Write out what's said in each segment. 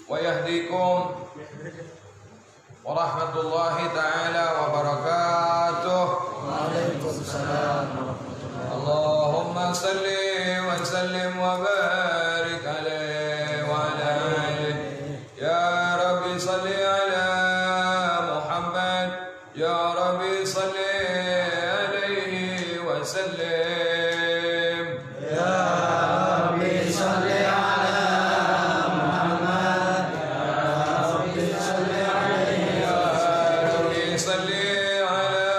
ويهديكم ورحمة الله تعالى وبركاته. وعليكم السلام ورحمة الله. اللهم صل وسلم وبارك عليه وعلى آله. يا رب صل على محمد، يا رب صل عليه وسلم. يا رب صل على محمد، يا رب صل عليه يا رب صل على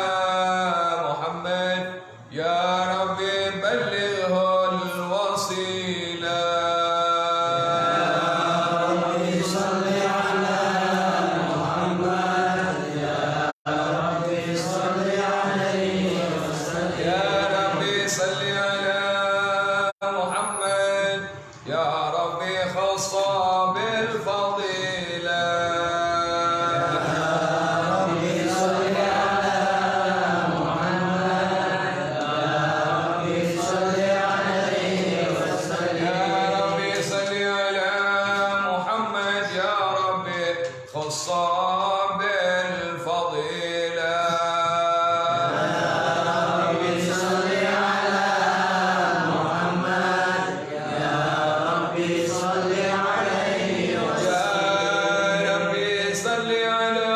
محمد، يا رب بلغه الوصيلة. يا رب صل على محمد، يا رب صل عليه وسلم. يا رب صل على محمد، يا رب خص بالفضيلة. يا رب صل على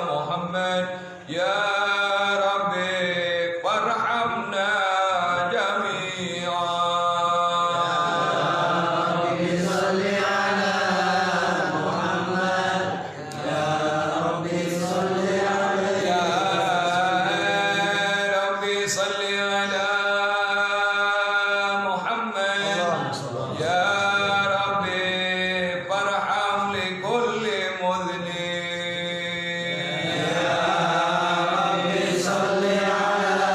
محمد، يا رب وارحمنا جميعا. يا رب صل على محمد، يا رب فارحم لكل مذنب. رب صل على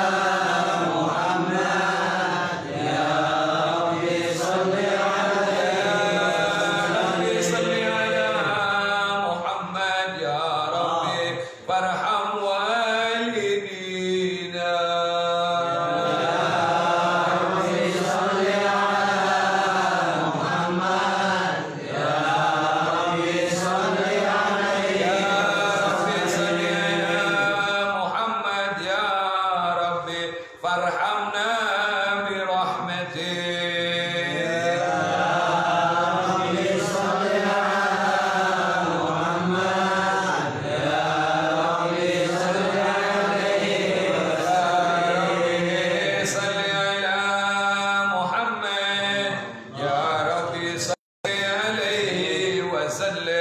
محمد، يا رب فارحم والدينا. يا رب صل على محمد، يا رب فارحمنا برحمتك. ربي صل على محمد، يا ربي صل عليه وسلم.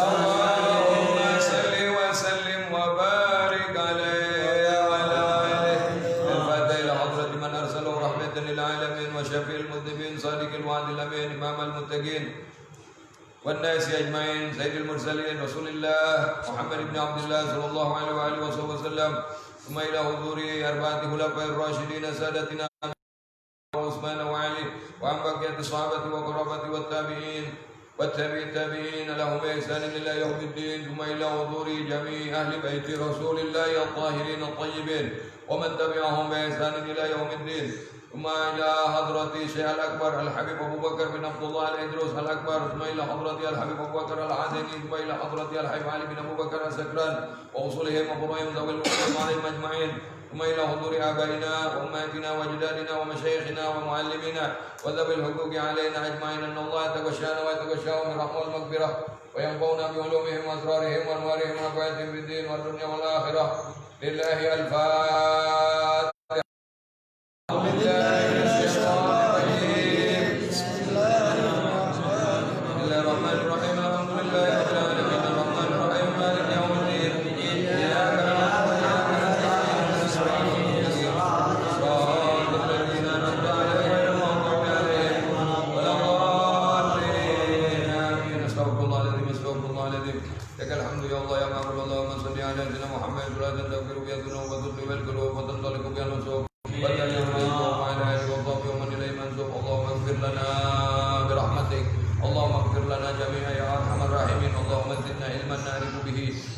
اللهم صل وسلم وبارك عليه وعلى آله. الفاتحة إلى حضرة من أرسله رحمة للعالمين وشفيع المذنبين صادق الوعد الأمين إمام المتقين والناس أجمعين سيد المرسلين رسول الله محمد بن عبد الله صلى الله عليه وآله وسلم. ثم إلى حضور أربعة خلفاء الراشدين سادتنا عثمان وعلي وعن بقية الصحابة وقرابة والتابعين والتابعين لهم بإحسان إلى يوم الدين. ثم إلى حضور جميع أهل بيت رسول الله الطاهرين الطيبين ومن تبعهم بإحسان إلى يوم الدين. ثم إلى حضرة الشيخ الأكبر الحبيب أبو بكر بن عبد الله الإدروس الأكبر. ثم إلى حضرة الحبيب أبو بكر العدني. ثم إلى حضرة الحبيب علي بن أبو بكر السكران وأصولهم وفروعهم ذوي الوصول عليهم أجمعين. ثم إلى حضور آبائنا وأمهاتنا وأجدادنا ومشايخنا ومعلمينا وذوي الحقوق علينا أجمعين أن الله يتغشانا ويتغشاهم برحمة والمغفرة وينفعنا بعلومهم وأسرارهم وأنوارهم ونفعتهم في الدين والدنيا والآخرة. لله الفاتحة.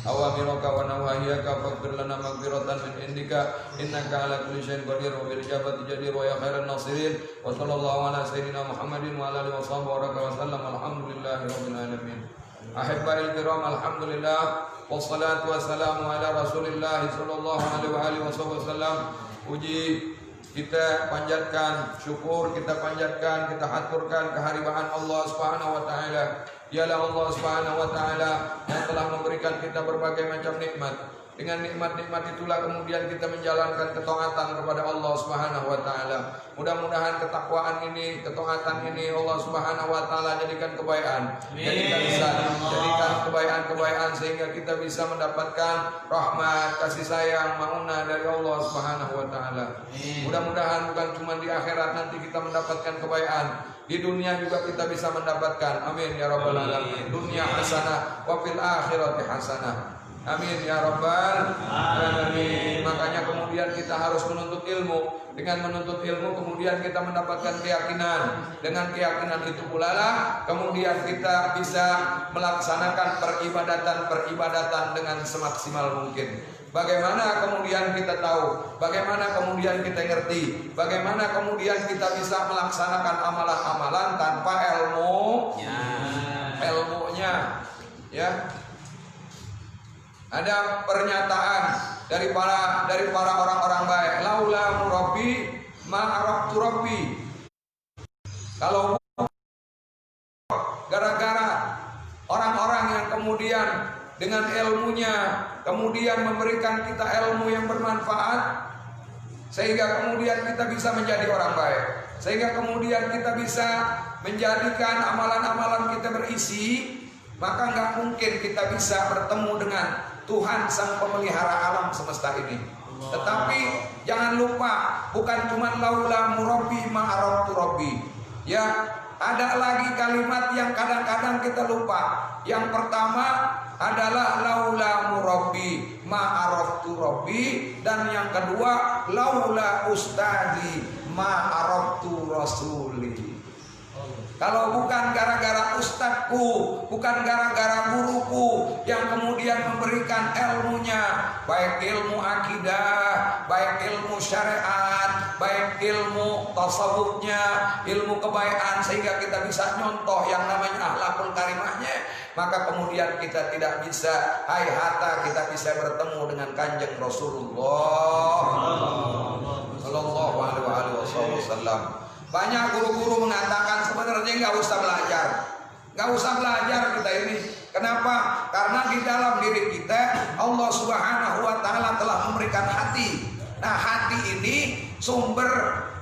أوامرك rabbana wa iyyaka faghfir lana maghfiratan min indika innaka ala kulli syai'in qadir wa bil ijabati jadir wa ya khairan nasirin wa sallallahu ala sayyidina Muhammadin wa ala alihi wa sallam alhamdulillahi rabbil alamin. Ahibbail kiram, alhamdulillah wassalatu wassalamu ala rasulillah sallallahu alaihi wasallam. Puji kita panjatkan, syukur kita panjatkan, kita haturkan kehadiran Allah Subhanahu wa taala. Dialah Allah Subhanahu wa taala yang telah memberikan kita berbagai macam nikmat. Dengan nikmat-nikmat itulah kemudian kita menjalankan ketaatan kepada Allah Subhanahu wa taala. Mudah-mudahan ketakwaan ini, ketaatan ini Allah Subhanahu wa taala jadikan kebaikan. Jadikan kebaikan sehingga kita bisa mendapatkan rahmat, kasih sayang, maunah dari Allah Subhanahu wa taala. Mudah-mudahan bukan cuma di akhirat nanti kita mendapatkan kebaikan, di dunia juga kita bisa mendapatkan. Amin ya rabbal alamin. Dunia hasanah wa fil akhirati hasanah. Amin ya rabbal alamin. Makanya kemudian kita harus menuntut ilmu. Dengan menuntut ilmu kemudian kita mendapatkan keyakinan. Dengan keyakinan itu pula lah kemudian kita bisa melaksanakan peribadatan dengan semaksimal mungkin. Bagaimana kemudian kita tahu, bagaimana kemudian kita ngerti, bagaimana kemudian kita bisa melaksanakan amalan-amalan tanpa ilmunya, ya. Ada pernyataan dari para orang-orang baik, laula murabbi ma araftu rabbi. Kalau gara-gara orang-orang yang kemudian dengan ilmunya kemudian memberikan kita ilmu yang bermanfaat, sehingga kemudian kita bisa menjadi orang baik, sehingga kemudian kita bisa menjadikan amalan-amalan kita berisi, maka nggak mungkin kita bisa bertemu dengan Tuhan sang pemelihara alam semesta ini. Tetapi jangan lupa, bukan cuma laula murabbi ma araftu rabbi. Ya, ada lagi kalimat yang kadang-kadang kita lupa. Yang pertama adalah laula murabbi ma araftu rabbi, dan yang kedua laula ustadi ma araftu rasuli. Kalau bukan gara-gara ustadku, bukan gara-gara guruku yang kemudian memberikan ilmunya, baik ilmu akidah, baik ilmu syariat, baik ilmu tasawufnya, ilmu kebaikan, sehingga kita bisa nyontoh yang namanya akhlakul karimahnya, maka kemudian kita tidak bisa hayhata kita bisa bertemu dengan kanjeng Rasulullah sallallahu alaihi wasallam. Banyak guru-guru mengatakan sebenarnya nggak usah belajar kita ini. Kenapa? Karena di dalam diri kita Allah Subhanahu wa taala telah memberikan hati. Nah, hati ini sumber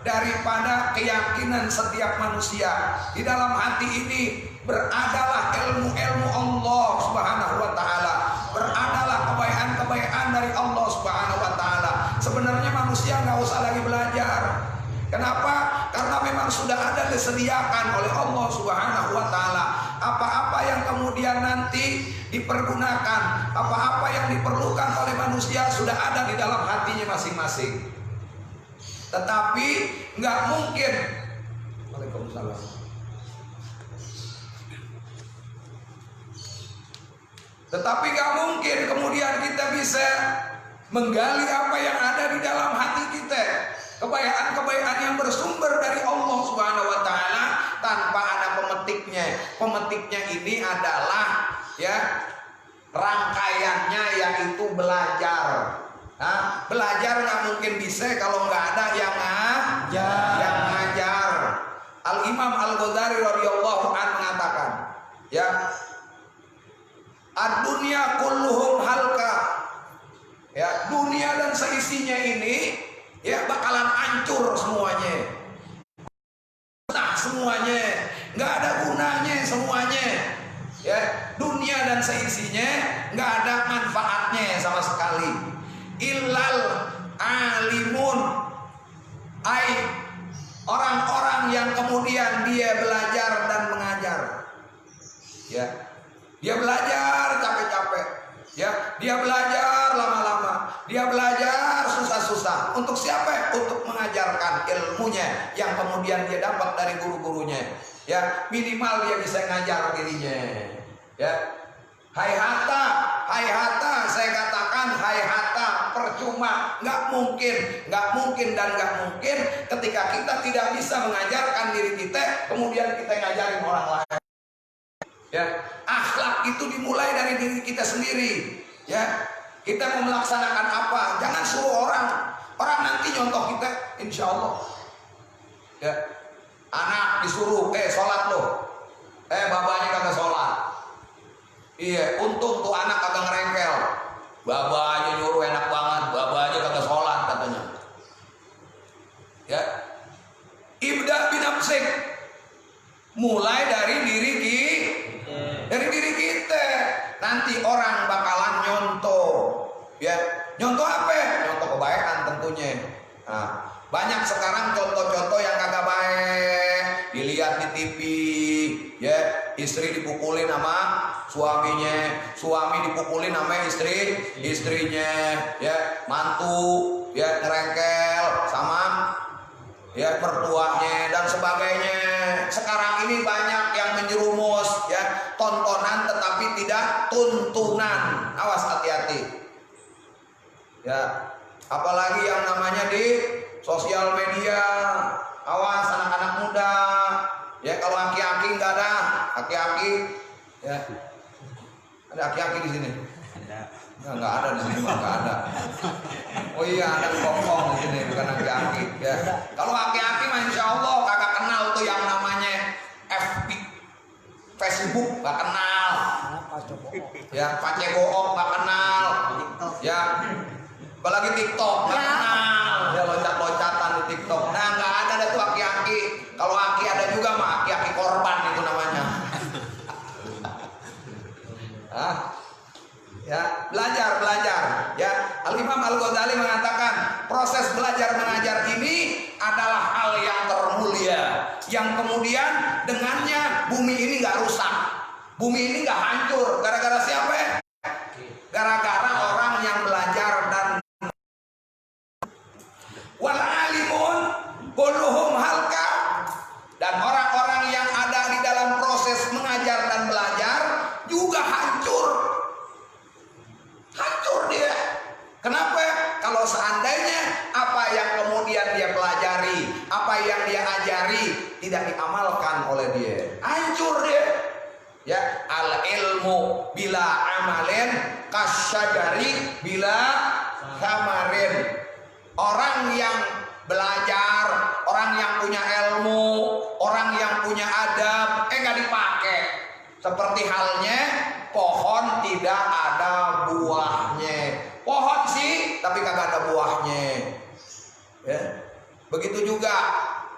daripada keyakinan setiap manusia. Di dalam hati ini beradalah ilmu-ilmu Allah Subhanahu wa taala, beradalah kebaikan-kebaikan dari Allah Subhanahu wa taala. Sebenarnya manusia nggak usah lagi belajar. Kenapa? Karena memang sudah ada disediakan oleh Allah Subhanahu wa taala. Apa-apa yang kemudian nanti dipergunakan, apa-apa yang diperlukan oleh manusia sudah ada di dalam hatinya masing-masing. Tetapi nggak mungkin. Waalaikumsalam. Tetapi nggak mungkin kemudian kita bisa menggali apa yang ada di dalam hati kita. Kebaikan-kebaikan yang bersumber dari Allah Subhanahu wa taala tanpa ada pemetiknya. Pemetiknya ini adalah ya rangkaiannya yaitu belajar. Nah, belajar nggak mungkin bisa kalau nggak ada yang ngajar. Al Imam Al Ghazali radhiyallahu anhu mengatakan, ya, ad-dunya kulluhum halka. Ya, dunia dan seisinya ini ya bakalan hancur semuanya. Nah, semuanya nggak ada gunanya semuanya. Ya, dunia dan seisinya nggak ada manfaatnya sama sekali. Illal alimun, ai orang-orang yang kemudian dia belajar dan mengajar. Ya, dia belajar capek-capek. Ya, dia belajar lama-lama. Dia belajar susah-susah. Untuk siapa? Untuk mengajarkan ilmunya yang kemudian dia dapat dari guru-gurunya. Ya, minimal dia bisa ngajar dirinya. Ya, hayhata saya katakan percuma, nggak mungkin dan nggak mungkin ketika kita tidak bisa mengajarkan diri kita, kemudian kita ngajarin orang lain. Ya, akhlak itu dimulai dari diri kita sendiri. Ya, kita mau melaksanakan apa, jangan suruh orang nanti nyontoh kita, insya Allah. Ya, anak disuruh, sholat loh, bapaknya kagak sholat. Iya, untung tuh anak kagak ngerengkel. Bapaknya nyuruh enak banget, bapaknya kagak sholat katanya. Ya, ibda binafsik, mulai dari diri kita. Nanti orang bakalan nyontoh. Ya, nyontoh apa? Nyontoh kebaikan tentunya. Nah, banyak sekarang contoh-contoh yang kagak baik dilihat di TV. Ya, istri dipukulin sama suaminya, suami dipukulin sama istrinya. Ya, mantu ya ngerengkel sama ya mertuanya dan sebagainya. Sekarang ini banyak yang menjerumus ya, tontonan tetapi tidak tuntunan. Awas, hati-hati. Ya, apalagi yang namanya di sosial media. Awas anak-anak muda. Ya, kalau aki-aki nggak ada, aki-aki ya. Ada aki-aki di sini? Nggak ada di sini, nggak ada. Oh iya, ada kokong di sini, bukan aki-aki. Ya. Kalau aki-aki, insya Allah kagak kenal tuh yang namanya FB, Facebook, nggak kenal. Ya, Pacebook nggak kenal. Ya, apalagi TikTok nggak kenal. Ya, loncat-loncatan di TikTok. Nah, nggak ada tuh aki-aki. Kalau aki ada juga mah aki-aki korban itu namanya. Ya, belajar. Ya, Al-Imam Al-Ghazali mengatakan proses belajar mengajar ini adalah hal yang termulia, yang kemudian dengannya bumi ini nggak rusak, bumi ini nggak hancur. Gara-gara siapa? Gara-gara orang yang belajar dan wal alimun kulluhum halka, dan orang-orang yang ada di dalam proses mengajar dan belajar juga hancur dia. Kenapa? Kalau seandainya apa yang kemudian dia pelajari, apa yang dia ajari tidak diamalkan oleh dia, hancur dia. Ya, al ilmu bila amalin kasyajari bila samarin. Orang yang belajar, orang yang punya ilmu, orang yang punya adab, nggak dipakai. Seperti halnya pohon tidak ada buahnya. Pohon sih, tapi kagak ada buahnya. Ya. Begitu juga,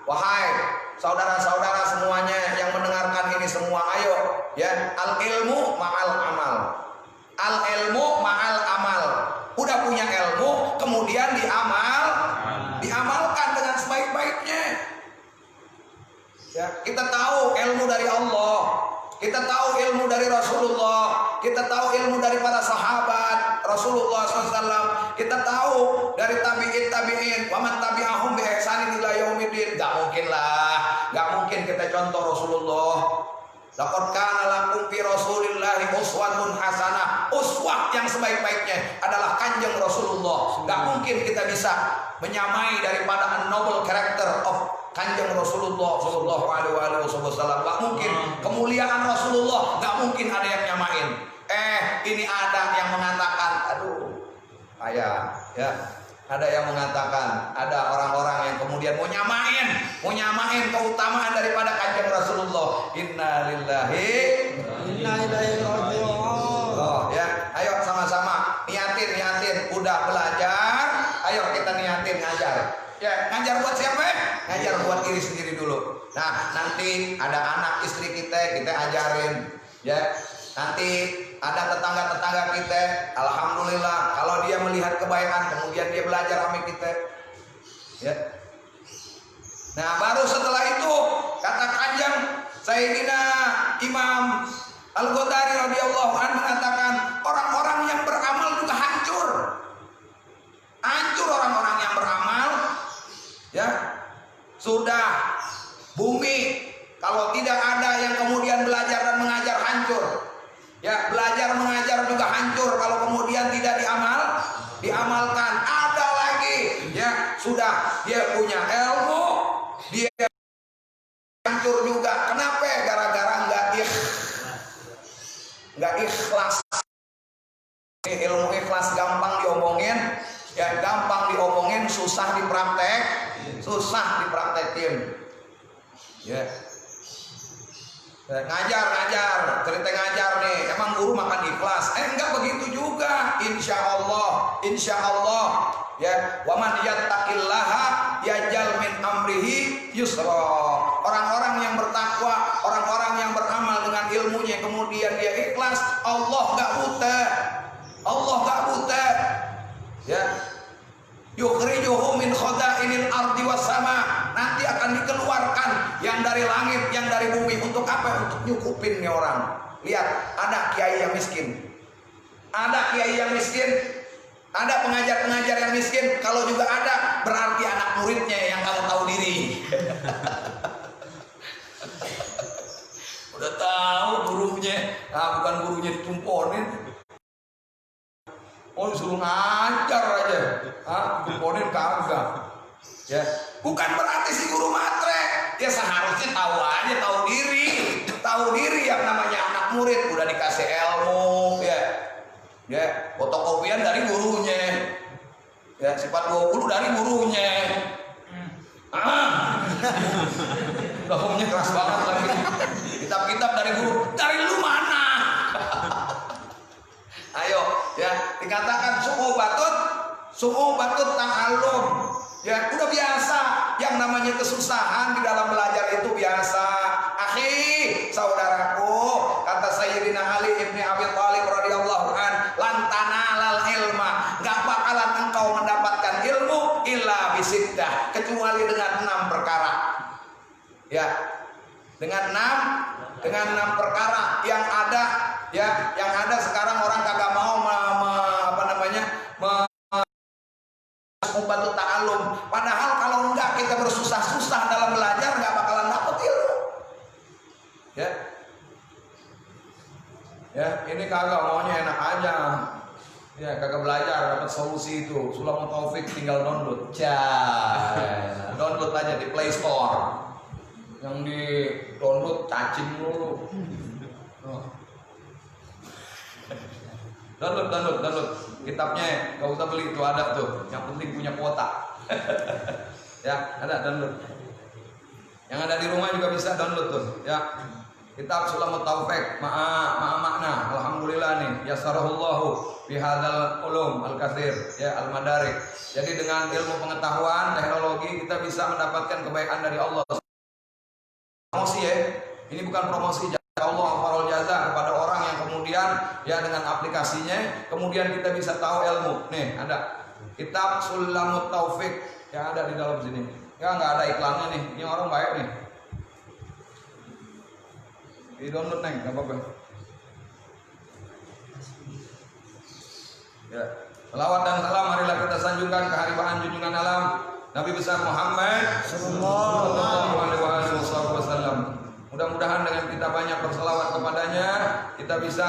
wahai saudara-saudara semuanya yang mendengarkan ini semua, ayo ya, al ilmu ma'al amal. Al ilmu ma'al amal. Udah punya ilmu, kemudian diamalkan dengan sebaik-baiknya. Ya, kita tahu ilmu dari Allah, kita tahu ilmu dari Rasulullah, kita tahu ilmu dari para sahabat Rasulullah SAW, kita tahu dari tabi'in, wa man tabi'ahum bi ihsanin ila yaumiddin. Gak mungkin kita contoh Rasulullah. Laqad kana lakum fi Rasulillahi uswatun hasanah. Uswah yang sebaik-baiknya adalah Kanjeng Rasulullah. Gak mungkin kita bisa menyamai daripada noble character of Kanjeng Rasulullah sallallahu alaihi wasallam. Gak mungkin. Kemuliaan Rasulullah gak mungkin ada yang nyamain. Ini ada yang mengatakan, ya. Ada yang mengatakan, ada orang-orang yang kemudian mau nyamain keutamaan daripada Kanjeng Rasulullah. Inna lillahi inna ilaihi raji'un. Oh, ya, ayo sama-sama niatin, udah belajar, ayo kita niatin ngajar. Ya, ngajar buat siapa? Ngajar buat diri sendiri dulu. Nah, nanti ada anak istri kita ajarin. Ya, nanti ada tetangga-tetangga kita, alhamdulillah kalau dia melihat kebaikan kemudian dia belajar sama kita. Ya. Nah, baru setelah itu kata Kanjeng Sayyidina Imam Al-Ghazali radhiyallahu anhu mengatakan orang-orang yang beramal juga hancur. Hancur orang-orang yang beramal. Ya. Sudah bumi kalau tidak ada yang kemudian belajar dan mengajar hancur. Ya, belajar mengajar juga hancur kalau kemudian tidak diamalkan. diomongin, ya gampang diomongin, susah dipraktekin. Ya. Ngajar, cerita ngajar nih, emang guru makan ikhlas? Enggak begitu juga. Insya Allah, ya. Wa man yattaqillaha yaj'al min amrihi yusra. Orang-orang yang bertakwa, orang-orang yang beramal dengan ilmunya, kemudian dia ikhlas, Allah enggak buta. Ya. Yukhrijuhu min khada'inil ardi was sama. Nanti akan dikeluarkan yang dari langit, yang dari bumi. Untuk apa? Untuk nyukupin nih orang. Lihat, ada kiai yang miskin. Ada pengajar-pengajar yang miskin. Kalau juga ada, berarti anak muridnya yang kagak tahu diri. Udah tahu gurunya, bukan gurunya ditumponin. Oh, disuruh ngajar aja. Ditumponin kagak. Ya, bukan berarti si guru matre. Dia seharusnya tahu diri yang namanya anak murid udah dikasih ilmu, ya, fotokopian dari gurunya, ya, sifat 20 dari gurunya. Ngomongnya keras banget lagi. Kitab-kitab dari guru, dari lu mana? Ayo, ya, dikatakan su'u batut ta'allum. Ya, udah biasa. Yang namanya kesusahan di dalam belajar itu biasa. Akhi, saudaraku, kata Sayyidina Ali ibni Abi Thalib radhiyallahu an, lan tanalal ilma, enggak bakalan engkau mendapatkan ilmu illa bisiddah, kecuali dengan 6 perkara. Ya. Dengan 6 perkara yang ada, ya, yang ada sekarang orang kagak mau membantu ta'alum. Padahal kalau enggak kita bersusah-susah dalam belajar, enggak bakalan dapat ilmu. Ya, ini kagak maunya enak aja. Ya, kagak belajar dapat solusi itu. Sulamut Taufik tinggal download. Download aja di Play Store. Yang di download cacing dulu. Download kitabnya, gak usah beli, itu ada tuh. Yang penting punya kuota. Ya, ada download. Yang ada di rumah juga bisa download tuh. Ya, kitab Sulamut Taufik, makna. Alhamdulillah nih, yasarahullahu bihadal ulum al-katsir, ya, al-madarik. Jadi dengan ilmu pengetahuan, teknologi kita bisa mendapatkan kebaikan dari Allah. Promosi ya, ini bukan promosi. Allah farol jaza kepada orang yang kemudian ya dengan aplikasinya kemudian kita bisa tahu ilmu. Nih ada kitab Sulamut Taufik yang ada di dalam sini. Ya nggak ada iklannya nih. Ini orang baik nih. Di download neng, nggak apa-apa. Ya, selawat dan salam marilah kita sanjungkan kehadiran junjungan alam Nabi besar Muhammad sallallahu alaihi wasallam. Mudah-mudahan dengan kita banyak berselawat kepadanya, kita bisa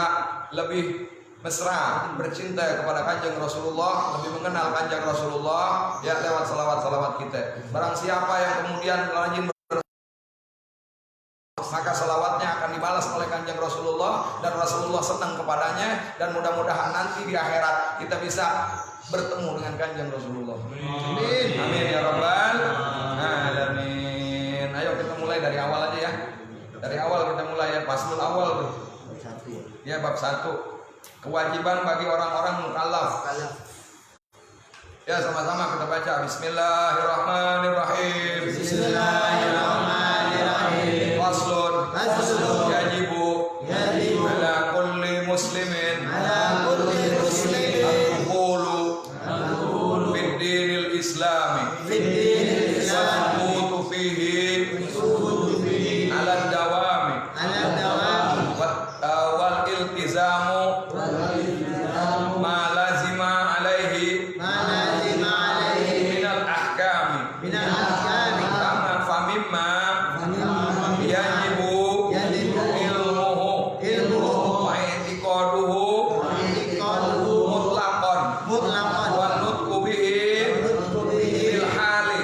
lebih mesra, bercinta kepada Kanjeng Rasulullah, lebih mengenal Kanjeng Rasulullah, ya lewat selawat-selawat kita. Barang siapa yang kemudian rajin maka selawatnya akan dibalas oleh Kanjeng Rasulullah dan Rasulullah senang kepadanya, dan mudah-mudahan nanti di akhirat kita bisa bertemu dengan Kanjeng Rasulullah. Amin. Amin ya rabbal alamin. Ayo kita mulai dari awal aja ya. Dari awal kita mulai ya, paslul awal tuh. Ya, bab 1. Kewajiban bagi orang-orang mukallaf. Ya, sama-sama kita baca. Bismillahirrahmanirrahim. Bismillahirrahmanirrahim. Faslun. Yajibu ala kulli muslimin al-dukhulu fid dinil islami. Wa fihi ala dawami wal iltizamu ma lazima alaihi minal ahkami kama famimma yajibu ilmuhu wa i'tiqaduhu mutlaqan wa nutqu bihi bil hali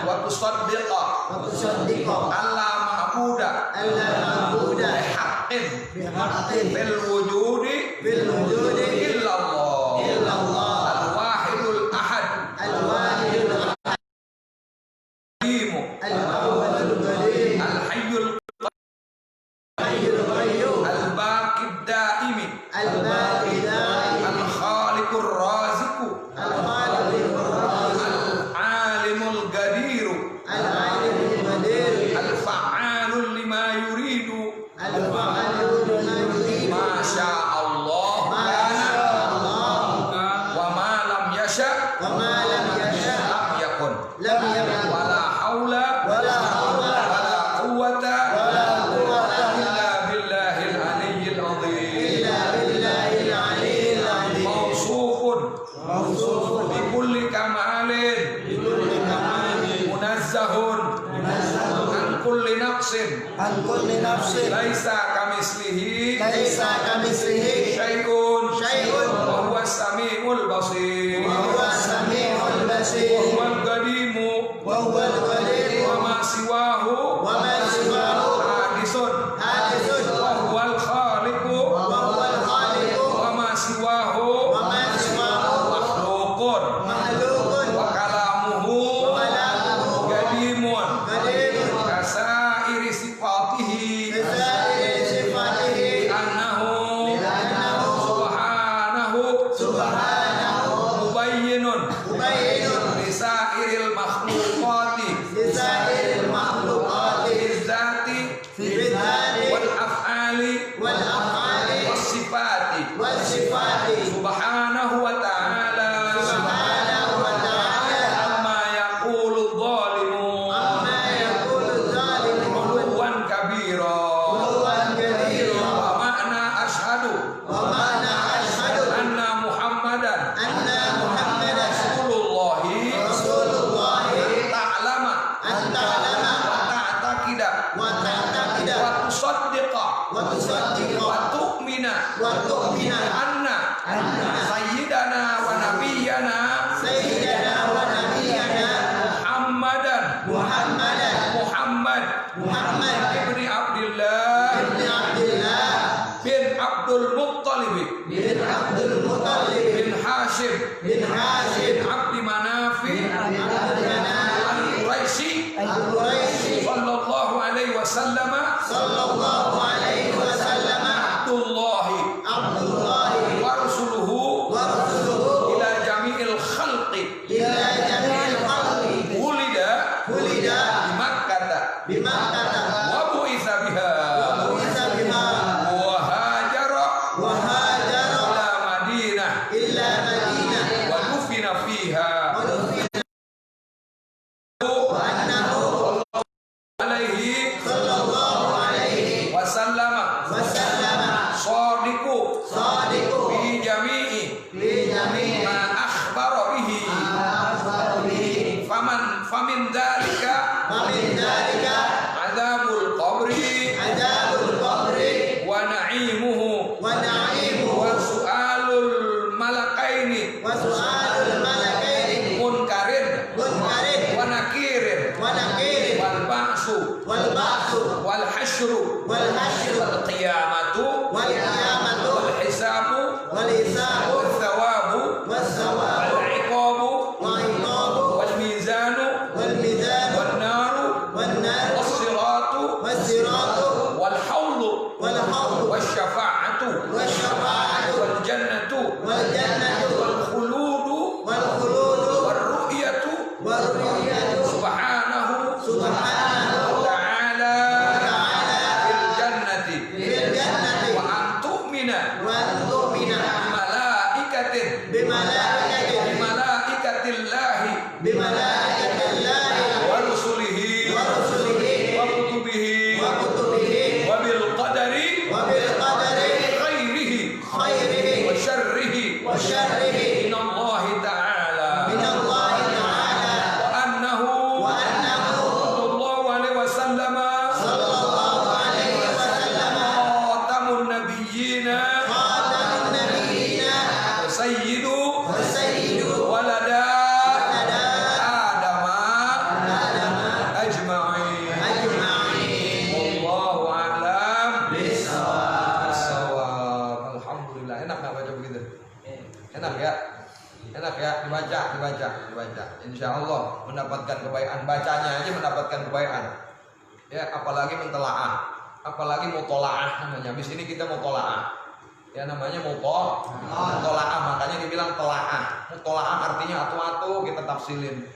wa tusaddiqa alla ma'buda bihaqqin fil wujudi illallah al-wahidul ahad al-hayyul al-baqid daimi al-khaliqur raziqu al-alimul qadiru al-fa'alul lima yuridu masya Allah wa ma lam yasha lam yakun wala haula wala quwwata illa billahil aliyyil azim mawsufun bi kulli kamalin munazzahun an kulli naqsin laisa kamislihi syai'un wa huwa samiul basir wa huwa al-qadimu wa ma siwahu hadisun wa huwa al-khaliqu wa ma siwahu makhluqun wa kalamuhu qadimun kasairi sifatihi annahu subhanahu mubayyinun lisairil makhluqati bizzati wal af'ali was sifati subhanahu wa ta'ala amma yaqulu dhalimun uluwan kabira wa ma'na ashhadu anna muhammadan rasulullahi ta'lama wa ta'taqida wa tusaddiqa wa tu'mina anna sayyidana wa nabiyyana Muhammad ibni Abdillah bin Abdul Muttalib bin Hashim bin Abdi Manafi al-Quraisy sallallahu alaihi wasallam Abdullahi wa rasuluhu ila jami'il khalqi wulida di Makkah wa bu'itsa biha wa hajara ila Madinah wa dufina fiha alaihi wasallam sadiqu fi jami'i ma akhbara bihi famin dzalika adzabul qabri wa na'imuhu wa su'alul malakaini munkarin wa nakirin wal ba'su wal hasyru wal qiyamatu wal hisabu wal thawabu wal iqabu wal mizanu wan naru was siratu wal hawlu wash syafa'atu wal jannatu wal khuludu war ru'yatu subhanahu wa ta'ala fil jannati wa an tu'mina bi malaikatillahi wa rusulihi wa kutubihi wa bil qadari khairihi wa syarrihi Enak ya? Enak ya? Dibaca. Insya Allah mendapatkan kebaikan. Bacanya aja mendapatkan kebaikan. Ya, apalagi mentelaah, apalagi mutolaah namanya. Habis ini kita mutolaah. Ya namanya mutolaah, makanya dibilang telaah. Mutolaah artinya atu-atu kita tafsilin.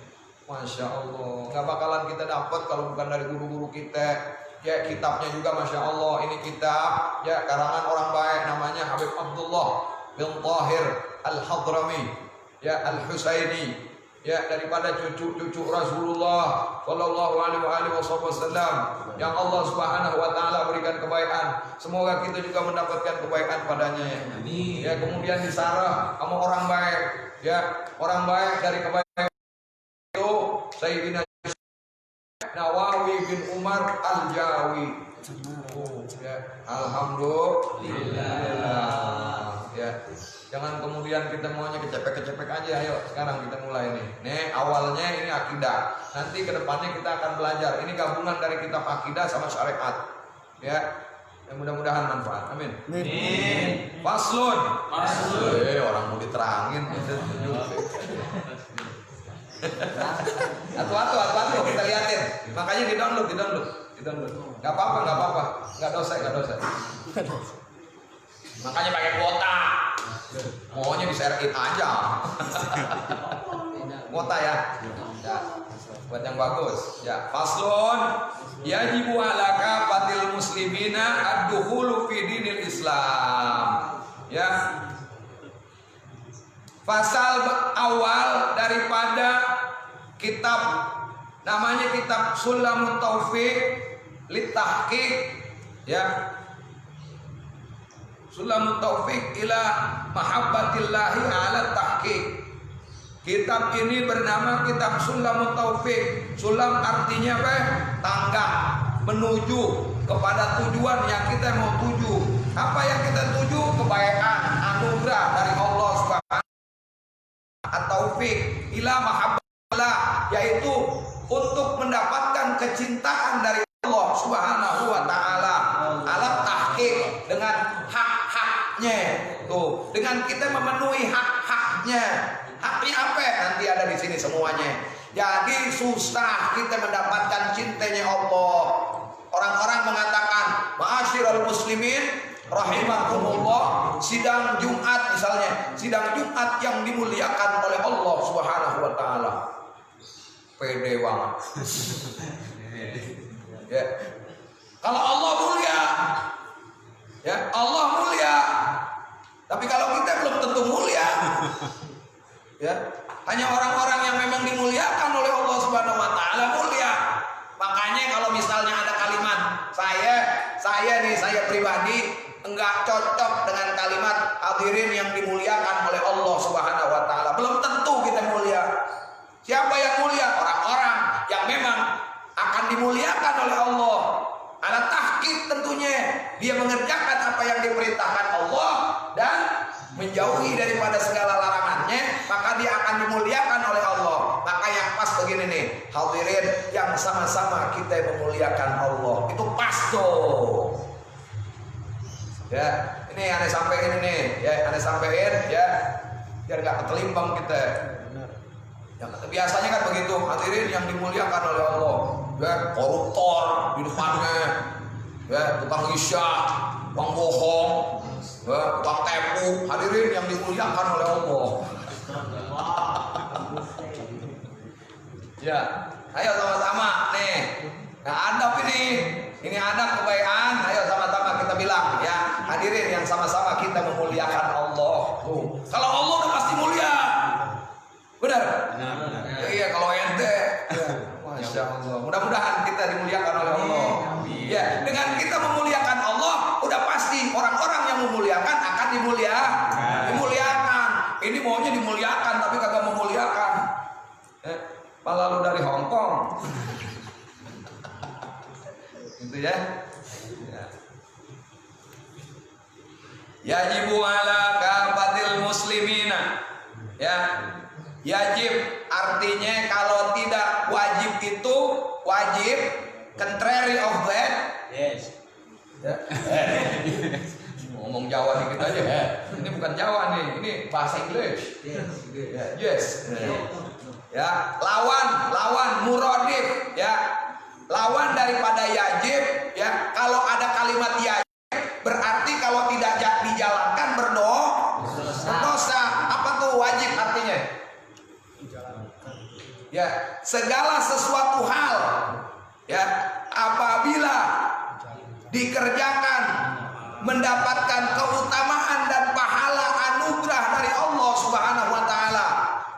Masya Allah, nggak bakalan kita dapat kalau bukan dari guru-guru kita. Ya kitabnya juga Masya Allah, ini kitab ya karangan orang baik namanya Habib Abdullah bin Tahir Al-Hadrami ya Al-Husaini ya daripada cucu-cucu Rasulullah Shallallahu Alaihi Wasallam yang Allah Subhanahu Wa Taala berikan kebaikan. Semoga kita juga mendapatkan kebaikan padanya ya. Ya kemudian disarah sama orang baik ya orang baik dari kebaikan itu Sayyidina Nawawi bin Umar Al-Jawi. Ya, alhamdulillah. Ya. Jangan kemudian kita maunya kecepek-kecepek aja. Ayo sekarang kita mulai nih. Nih awalnya ini akidah. Nanti kedepannya kita akan belajar. Ini gabungan dari kitab akidah sama syariat. Ya. Mudah-mudahan manfaat. Amin. Amin. Faslun. Orang mau diterangin. Atu-atu kita liatin. Makanya di-download. Gak apa-apa. Gak dosa. Makanya pakai kuota. Maunya di-share-in aja. Kuota ya. Buat yang bagus. Ya, faslun yajibu ala kafatil muslimina ad-dukhulu fi dinil Islam. Ya. Pasal awal daripada kitab namanya kitab Sulamut Taufiq Litahqiq ya. Sulamut Taufiq ila mahabbatillahi ala tahqiq. Kitab ini bernama kitab Sulamut Taufiq. Sulam artinya apa? Tangga menuju kepada tujuan yang kita mau tuju. Apa yang kita tuju? Kebaikan, anugerah dari Allah Subhanahu At-Taufiq ila mahabbatillah, yaitu untuk mendapatkan kecintaan dari Allah Subhanahu wa taala. Alat tahqiq dengan hak-haknya. Tuh, dengan kita memenuhi hak-haknya. Haknya apa? Nanti ada di sini semuanya. Jadi susah kita mendapatkan cintanya Allah. Orang-orang mengatakan, ma'asyiral muslimin rahimakumullah, sidang Jumat misalnya, sidang Jumat yang dimuliakan oleh Allah Subhanahu wa taala. Pede banget. Ya. Kalau Allah mulia, ya Allah mulia. Tapi kalau kita belum tentu mulia. Ya, hanya orang-orang yang memang dimuliakan oleh Allah Subhanahu wa taala mulia. Makanya kalau misalnya ada kalimat saya pribadi enggak cocok dengan kalimat hadirin yang dimuliakan oleh Allah Subhanahu wa taala. Belum tentu kita mulia. Siapa yang mulia? Orang-orang yang memang akan dimuliakan oleh Allah. Ala tahqiq tentunya. Dia mengerjakan apa yang diperintahkan Allah dan menjauhi daripada segala larangannya, maka dia akan dimuliakan oleh Allah. Maka yang pas begini nih, hadirin yang sama-sama kita memuliakan Allah. Itu pas tuh. Ya, ini aneh sampein ini, ya aneh sampein, ya biar gak kelimbang kita. Yang biasanya kan begitu, hadirin yang dimuliakan oleh Allah. Ya, koruptor di depannya, ya tukang isya, tukang bohong, ya, tukang tepu, hadirin yang dimuliakan oleh Allah. Ya, ayo sama-sama nih. Nah, adab ini adab kebaikan. Ayo sama-sama kita bilang ya, hadirin yang sama-sama kita memuliakan Allah. Tuh. Kalau Allah udah pasti mulia. Benar? Ya, iya kalau ente. Ya, Masya Allah. Mudah-mudahan kita dimuliakan oleh Allah. Ya, dengan kita memuliakan Allah, udah pasti orang-orang yang memuliakan akan dimuliakan. Ini maunya dimuliakan tapi kagak memuliakan. Malah lu dari Hong Kong. Itu ya. Yajibu ala kafatil muslimina. Ya. Yajib artinya kalau tidak wajib itu wajib, contrary of that. Yes. Ya. Ngomong ngomong Jawa dikit aja. Ini bukan Jawa nih, ini bahasa English. Yes. Ya, lawan muradif, ya. Lawan daripada yajib, ya. Kalau ada kalimat yajib berarti kalau tidak dijalankan berdosa. Apa tuh wajib artinya? Ya, segala sesuatu hal, ya, apabila dikerjakan mendapatkan keutamaan dan pahala anugerah dari Allah Subhanahu wa taala.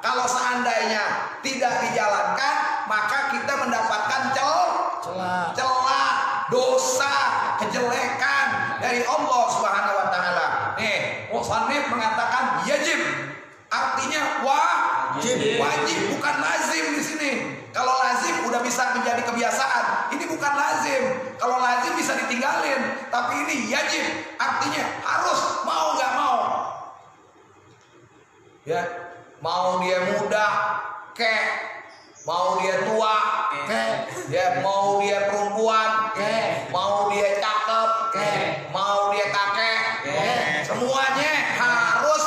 Kalau seandainya tidak dijalankan, maka kita mendapatkan celah, dosa, kejelekan dari Allah Subhanahu wa taala. Nih, musannif mengatakan yajib. Artinya wajib, bukan lazim di sini. Kalau lazim udah bisa menjadi kebiasaan. Ini bukan lazim. Kalau lazim bisa ditinggalin, tapi ini yajib. Artinya harus, mau nggak mau. Ya, mau dia muda, mau dia tua, ya, mau dia perempuan, mau dia cakep, mau dia kakek, semuanya harus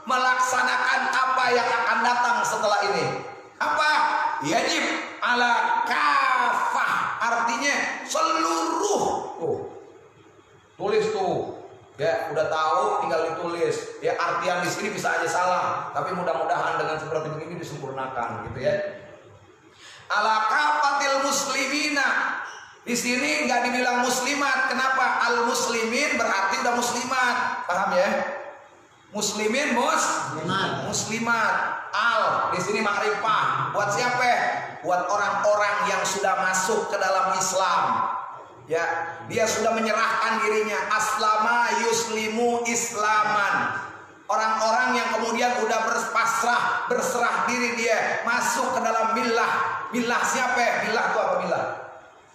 melaksanakan apa yang akan datang setelah ini. Apa? Yajib ala kafah, artinya seluruh. Tulis tuh. Ya, udah tahu tinggal ditulis. Ya, artian di sini bisa aja salah, tapi mudah-mudahan dengan seperti begini disempurnakan gitu ya. Ala kafatil muslimina. Di sini nggak dibilang muslimat. Kenapa? Al muslimin berarti udah muslimat. Paham ya? Muslimin muslimat. Al di sini makrifah. Buat siapa? Buat orang-orang yang sudah masuk ke dalam Islam. Ya, dia sudah menyerahkan dirinya. Aslama yuslimu islaman. Orang-orang yang kemudian udah berserah diri, dia masuk ke dalam millah. Millah siapa? Millah itu apa millah?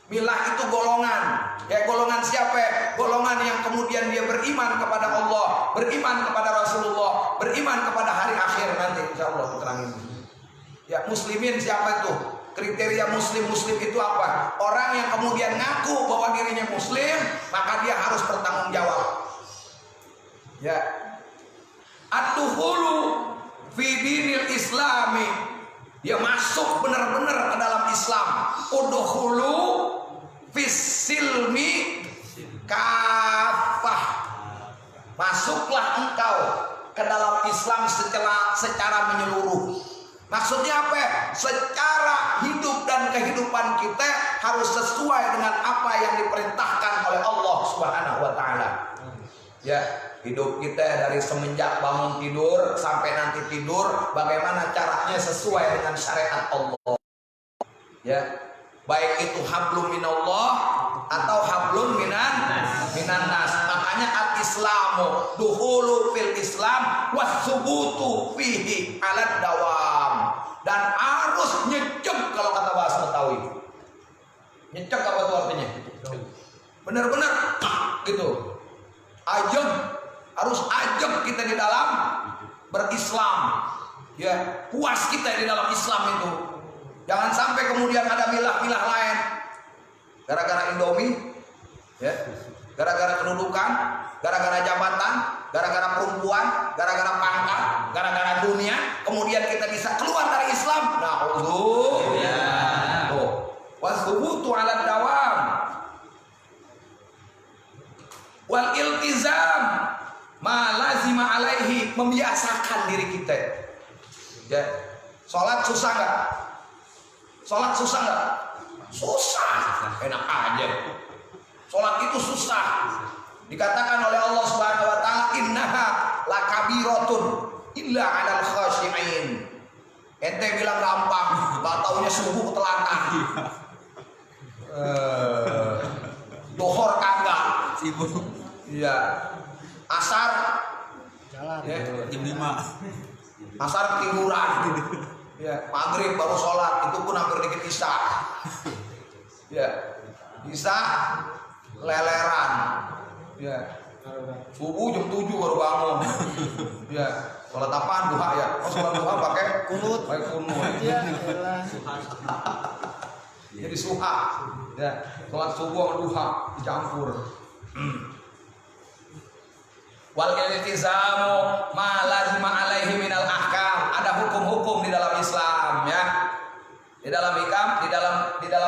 Millah itu golongan. Ya, golongan siapa? Golongan yang kemudian dia beriman kepada Allah, beriman kepada Rasulullah, beriman kepada hari akhir nanti, insya Allah terangin. Ya, muslimin siapa itu? Kriteria muslim itu apa? Orang yang kemudian ngaku bahwa dirinya muslim, maka dia harus bertanggung jawab. Ya. Ad-dukhulu fi dinil islami. Dia masuk benar-benar ke dalam Islam. Udkhulu fis silmi kafah. Masuklah engkau ke dalam Islam secara menyeluruh. Maksudnya apa? Secara hidup dan kehidupan kita harus sesuai dengan apa yang diperintahkan oleh Allah Subhanahu wa taala. Ya, hidup kita dari semenjak bangun tidur sampai nanti tidur, bagaimana caranya sesuai dengan syariat Allah. Ya, baik itu hablum minallah atau hablum minan nas. Makanya al-islamu dukhulu fil islam was-subutu fihi 'alad dawam. Dan harus nyecek kalau kata bahasa Betawi. Nyecek apa itu artinya? Benar-benar gitu. Ajeg, harus ajeg kita di dalam berislam. Ya, puas kita di dalam Islam itu. Jangan sampai kemudian ada milah-milah lain. Gara-gara Indomie, ya, gara-gara kedudukan, gara-gara jabatan, gara-gara perempuan, gara-gara pangkat, gara-gara dunia, kemudian kita bisa keluar dari Islam. Na'udzubillah. Tuh, wasbutu 'alad dawam. Wal iltizam ma lazima alaihi, membiasakan diri kita. Ya, sholat susah nggak? Sholat susah nggak? Susah, enak aja. Sholat itu susah. Dikatakan oleh Allah Subhanahu wa taala, innaha lakabiratun illa 'alal khashi'in. Ente bilang gampang, enggak taunya subuh telatah. Dohor kagak. Sibuk. Iya. Asar jalan ya, Jam 5. asar tiduran. Ya, maghrib baru sholat, itu pun hampir dikit isya. Ya, isya leleran. Ya, subuh jam 7 baru bangun. Ya, sholat apaan? Duha ya. Oh, sholat duha pakai kunut. Pakai kunut. ya Jadi suha. Ya, sholat subuh sama duha dicampur. Wal iltizamu ma lazima alaihi minal ahkam. Ada hukum-hukum di dalam Islam ya. Di dalam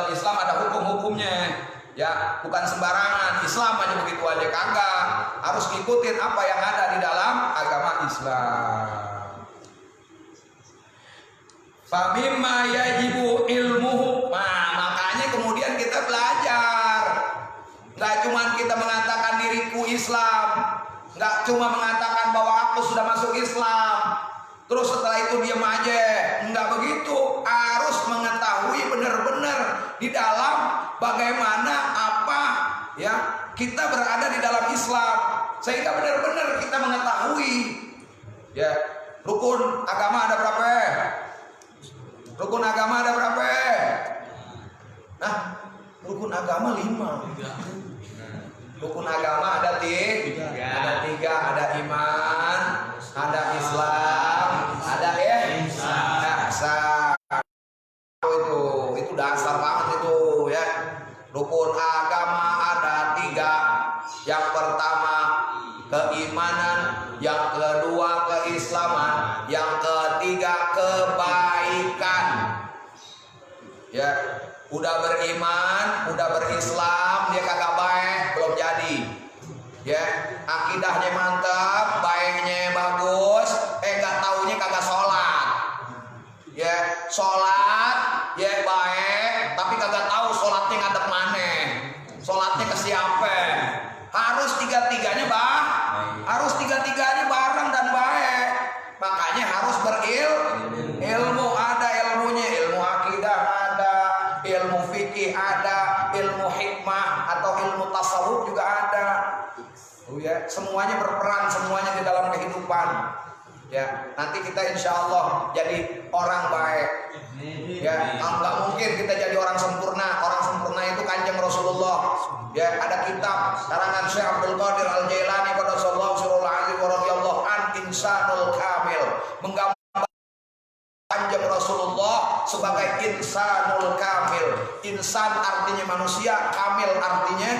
Islam ada hukum-hukumnya. Ya, bukan sembarangan Islam aja begitu aja, kagak. Harus ngikutin apa yang ada di dalam agama Islam. Famimma yajibu ilmuhu. Nah, makanya kemudian kita belajar. Nggak cuma kita mengatakan diriku Islam, nggak cuma mengatakan bahwa aku sudah masuk Islam, terus setelah itu diam aja. Nggak begitu. Harus mengetahui benar-benar di dalam bagaimana apa ya kita berada di dalam Islam, sehingga benar-benar kita mengetahui ya rukun agama ada berapa. Rukun agama ada berapa? Nah, rukun agama 5. Rukun agama ada 3. Ada iman, ada Islam, ada ihsan. Itu dasar banget itu ya. Rukun agama ada 3. Yang pertama keimanan, yang kedua keislaman, yang ketiga kebaikan. Ya, udah beriman, udah berislam, dia kagak baik, belum jadi. Ya, akidahnya mantap, baiknya bagus, nggak taunya kagak sholat. Ya, sholat, ya baik, tapi kagak tahu sholatnya ngadep mana, sholatnya ke siapa. Harus tiga-tiganya harus tiga-tiganya bareng dan baik. Makanya harus berilmu, ada ilmunya, ilmu akidah ada, ilmu fikih ada, ilmu hikmah atau ilmu tasawuf juga ada. Oh ya, semuanya berperan, semuanya di dalam kehidupan. Ya, nanti kita insya Allah jadi orang baik. Ya, nggak mungkin kita jadi orang sempurna. Orang sempurna itu Kanjeng Rasulullah. Ya, ada kitab karangan Syekh Abdul Qadir Al Jailani qaddasallahu sirrul azim wa radhiyallahu an insanul kamil, menggambarkan Kanjeng Rasulullah sebagai insanul kamil. Insan artinya manusia, kamil artinya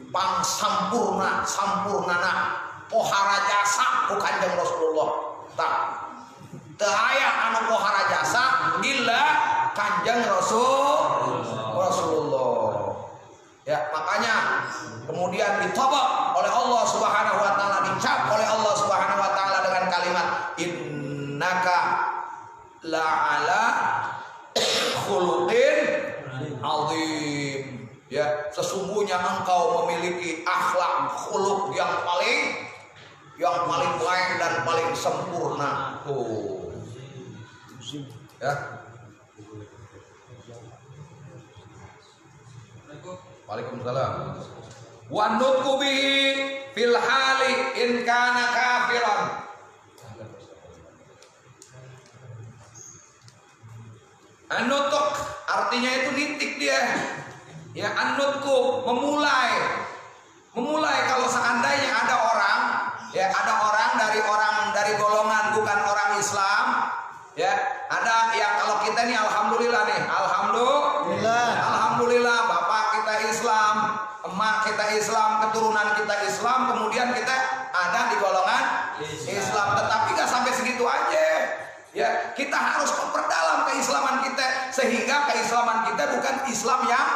pang sampurna, sampurnana. Pohara jasa ku Kanjeng Rasulullah. Teu aya anu pohara jasa illa Kanjeng Rasulullah. Ya, makanya kemudian ditobak oleh Allah Subhanahu wa taala, dicap oleh Allah Subhanahu wa taala dengan kalimat innaka la'ala khuluqin azim. Ya, sesungguhnya engkau memiliki akhlak khuluq yang paling baik dan paling sempurna. Tuh. Ya. Waalaikumsalam. Wa nutqu bihi fil hali in kana kafiran. An-nutq artinya itu nitik dia. Ya, an-nutqu memulai kalau seandainya ada orang dari golongan bukan orang Islam, ya, ada yang kalau kita nih alhamdulillah nih, alhamdulillah bapak kita Islam, emak kita Islam, keturunan kita Islam, kemudian kita ada di golongan Islam, tetapi nggak sampai segitu aja. Ya, kita harus memperdalam keislaman kita sehingga keislaman kita bukan Islam yang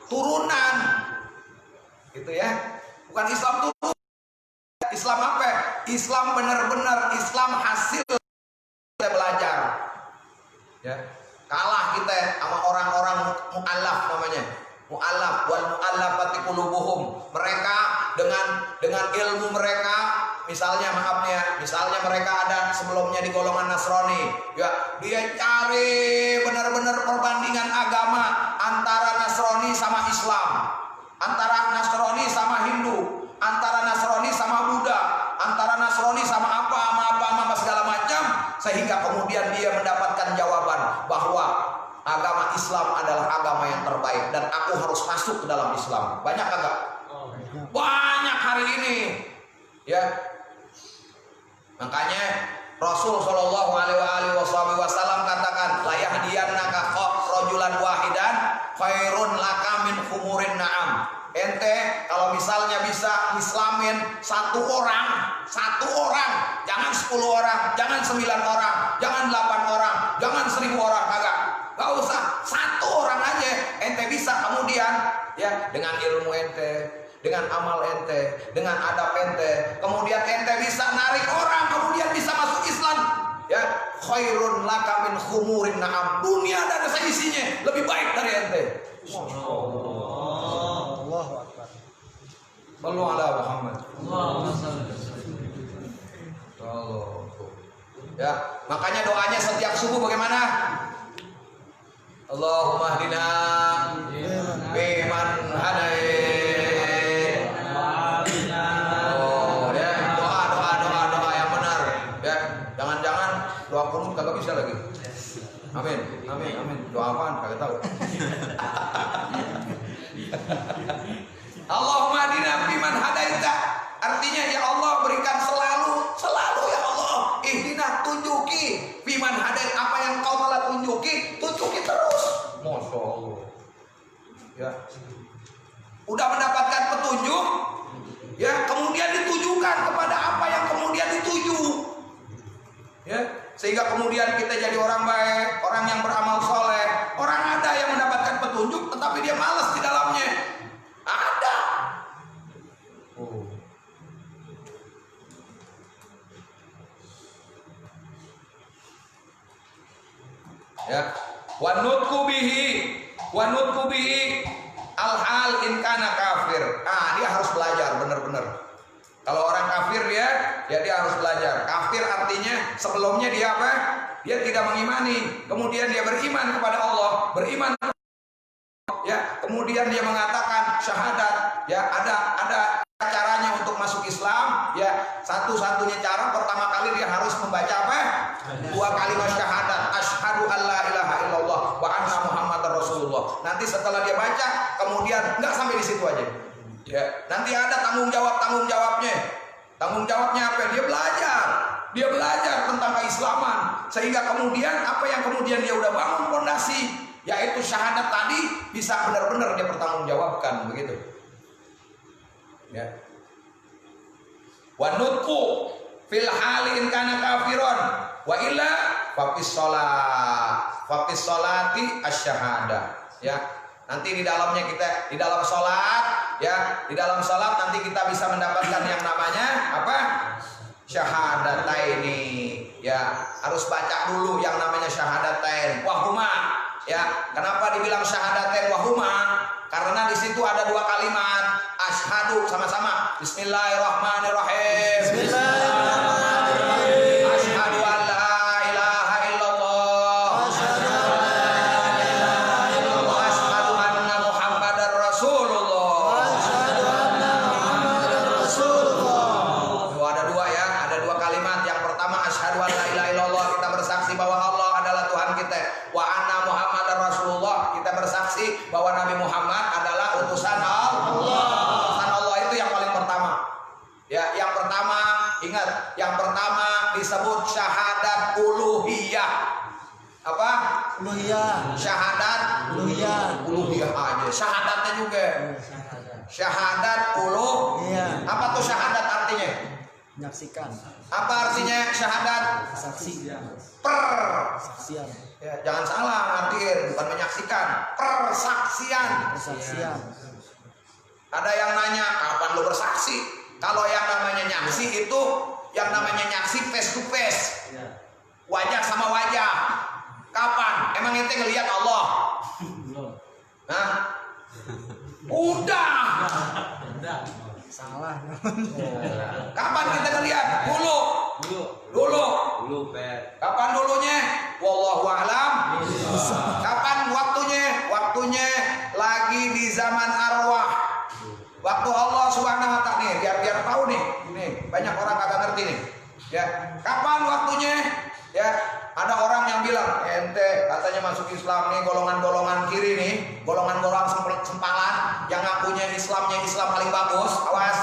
turunan, gitu ya, bukan Islam turunan. Islam apa? Islam benar-benar Islam hasil kita belajar. Ya, kalah kita sama orang-orang mu'allaf namanya. Mu'allaf wal mu'allafati qulubuhum. Mereka dengan ilmu mereka, misalnya mereka ada sebelumnya di golongan Nasrani. Ya, dia cari benar-benar perbandingan agama antara Nasrani sama Islam, antara Nasrani sama Hindu, antara Nasrani sama Buddha, antara Nasrani sama apa segala macam, sehingga kemudian dia mendapatkan jawaban bahwa agama Islam adalah agama yang terbaik dan aku harus masuk ke dalam Islam. Banyak kagak? Banyak hari ini. Ya. Makanya Rasul Shallallahu Alaihi Wasallam katakan, la yahdiyannaka rajulan wahidan khairun laka min humurin na'am. ente kalau misalnya bisa islamin satu orang, jangan 10 orang, jangan 9 orang, jangan 8 orang, jangan 1000 orang, kagak. Gak usah, satu orang aja ente bisa, kemudian ya dengan ilmu ente, dengan amal ente, dengan adab ente, kemudian ente bisa narik orang, kemudian bisa masuk Islam. Ya, khairun laka min khumurin na'am. Dunia dan seisinya lebih baik dari ente. Allahu Akbar. Sallu ala Muhammad. Allahumma shalli. Ya, makanya doanya setiap subuh bagaimana? Allahumma hdina biman hadait. Oh, ya, doa yang benar. Ya, jangan-jangan doa kunut kagak bisa lagi. Amin. Doa apaan? Kagak tahu. Allahumma hdina biman hadaita. Artinya ya Allah berikan selalu ya Allah. Ihdina, tunjuki biman hadait, apa yang kau telah tunjuki terus. Masya Allah. Ya. Udah mendapatkan petunjuk, ya kemudian ditujukan kepada apa yang kemudian dituju. Ya, sehingga kemudian kita jadi orang baik, orang yang beramal soleh. Orang ada yang mendapatkan petunjuk tetapi dia malas di dalamnya. Ada. Oh. Ya, wanutku bihi al-hal in kana kafir. Dia harus belajar benar-benar. Kalau orang kafir dia harus belajar. Kafir artinya sebelumnya dia apa? Dia tidak mengimani, kemudian dia beriman kepada Allah, ya, kemudian dia mengatakan syahadat. Ya, ada caranya untuk masuk Islam. Ya, satu-satunya cara pertama kali dia harus membaca apa? 2 kalimat syahadat. Asyhadu an la ilaha illallah wa anna muhammadar rasulullah. Nanti setelah dia baca, kemudian nggak sampai di situ aja. Ya, nanti ada tanggung jawabnya. Tanggung jawabnya apa? Dia belajar tentang keislaman, sehingga kemudian apa yang kemudian dia udah bangun fondasi, yaitu syahadat tadi, bisa benar-benar dia pertanggungjawabkan, begitu. Ya. Wa nutqu fil hali in kana kafiron wa illa faqis sholati asy-syahadah. Ya. Nanti di dalamnya kita di dalam salat, ya, di dalam salat nanti kita bisa mendapatkan yang namanya apa? Syahadataini. Ya, harus baca dulu yang namanya syahadatain wahuma. Ya, kenapa dibilang syahadatain wahuma? Karena di situ ada 2 kalimat. Asyhadu, sama-sama. Bismillahirrahmanirrahim. Bismillahirrahmanirrahim. Asyhadu an la ilaha illallah. Asyhadu an la ilaha illallah. Asyhadu anna Muhammadar Rasulullah. Asyhadu anna Muhammadar Rasulullah. Ada 2 ya, ada 2 kalimat. Yang pertama asyhadu an la ilaha illallah, kita bersaksi bahwa Allah adalah Tuhan kita. Wa anna Muhammadar Rasulullah, kita bersaksi bahwa Nabi Muhammad adalah utusan Allah. Utusan Allah itu yang paling pertama. Ya, yang pertama ingat, yang pertama disebut syahadat uluhiyah. Apa? Uluhiyah. Syahadat uluhiyah aja. Syahadatnya juga. Syahadat uluhiyah. Apa tuh syahadat artinya? Menyaksikan. Apa artinya syahadat? Saksi. Persaksian. Ya, jangan salah ngartiin, bukan menyaksikan, persaksian. Ada yang nanya, kapan lu bersaksi? Kalau yang namanya nyaksi itu, yang namanya nyaksi face to face, wajah sama wajah. Kapan? Emang ente ngelihat Allah? Nah, udah. Salah. Kapan kita ngelihat? Dulu. Kapan dulunya? Wallahu a'lam. Kapan waktunya? Waktunya lagi di zaman arwah. Waktu Allah Subhanahu wa ta'ala nih, biar tahu nih. Nih, banyak orang kagak ngerti nih. Ya, kapan waktunya? Ya, ada orang yang bilang, ente katanya masuk Islam nih, golongan-golongan kiri nih, golongan-golongan sempalan yang ngakunya Islam paling bagus. Awas.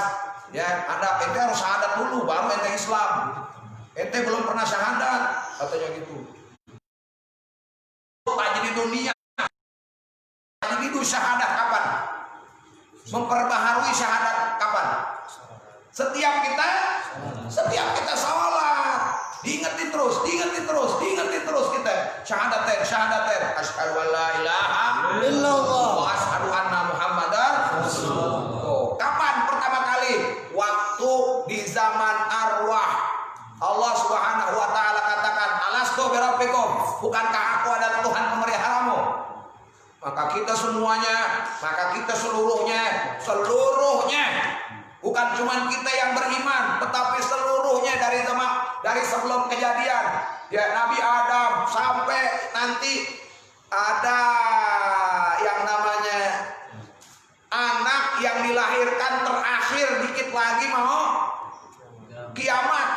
Ya, ada ente harus syahadat dulu baru ente Islam. Ente belum pernah syahadat, katanya gitu. Tak jadi dunia. Jadi itu syahadat kapan? memperbaharui syahadat kapan? Setiap kita sholat, diingetin terus kita syahadatain, asyhadu an la ilaha illallah wa asyhadu anna muhammadar rasulullah. Oh, kapan pertama kali? Waktu di zaman arwah. Allah Subhanahu wa taala katakan, alastu birabbikum, bukankah aku adalah Tuhan pemeliharamu? Maka kita seluruhnya, bukan cuma kita yang beriman, tetapi seluruhnya dari sebelum kejadian ya Nabi Adam sampai nanti ada yang namanya anak yang dilahirkan terakhir dikit lagi mau kiamat.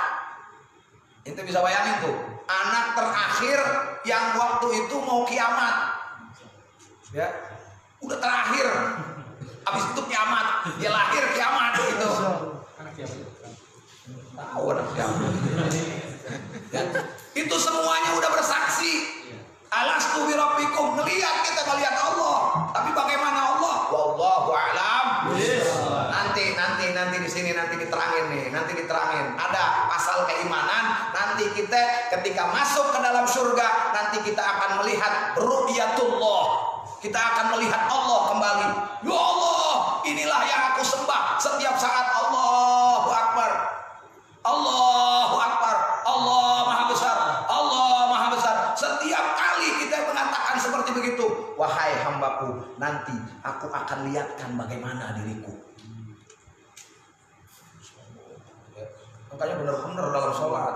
Itu bisa bayangin tuh, anak terakhir yang waktu itu mau kiamat. Ya, udah terakhir. Habis itu kiamat, dia lahir kiamat gitu. Tahu anak kiamat. Ya, itu semuanya udah bersaksi. Alastu birabbikum, ngelihat kita ngelihat Allah. Tapi bagaimana Allah? Wallahu a'lam. Nanti di sini diterangin. Ada pasal keimanan. Nanti kita ketika masuk ke dalam surga, nanti kita akan melihat ru'yatullah. Kita akan melihat Allah kembali. Ya Allah, inilah yang aku sembah setiap saat. Allahu Akbar. Allahu Akbar. Allah Maha Besar. Allah Maha Besar. Setiap kali kita mengatakan seperti begitu, wahai hambaku, nanti aku akan lihatkan bagaimana diriku. Makanya benar-benar dalam sholat.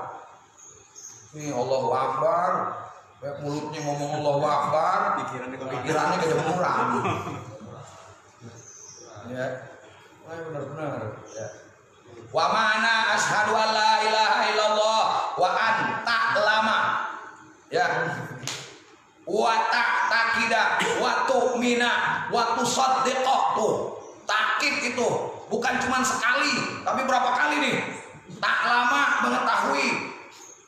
Ini Allahu Akbar. Mulutnya ngomong Allahu Akbar, pikirannya kejemuran. Ya, benar-benar. Ya. Wa mana asyhadu an la ilaha illallah wa an ta'lama. Ya. Wa ta'taqida wa tu'mina wa tusaddiqa. Tuh, takkid itu bukan cuma sekali, tapi berapa kali nih? Ta'lama mengetahui,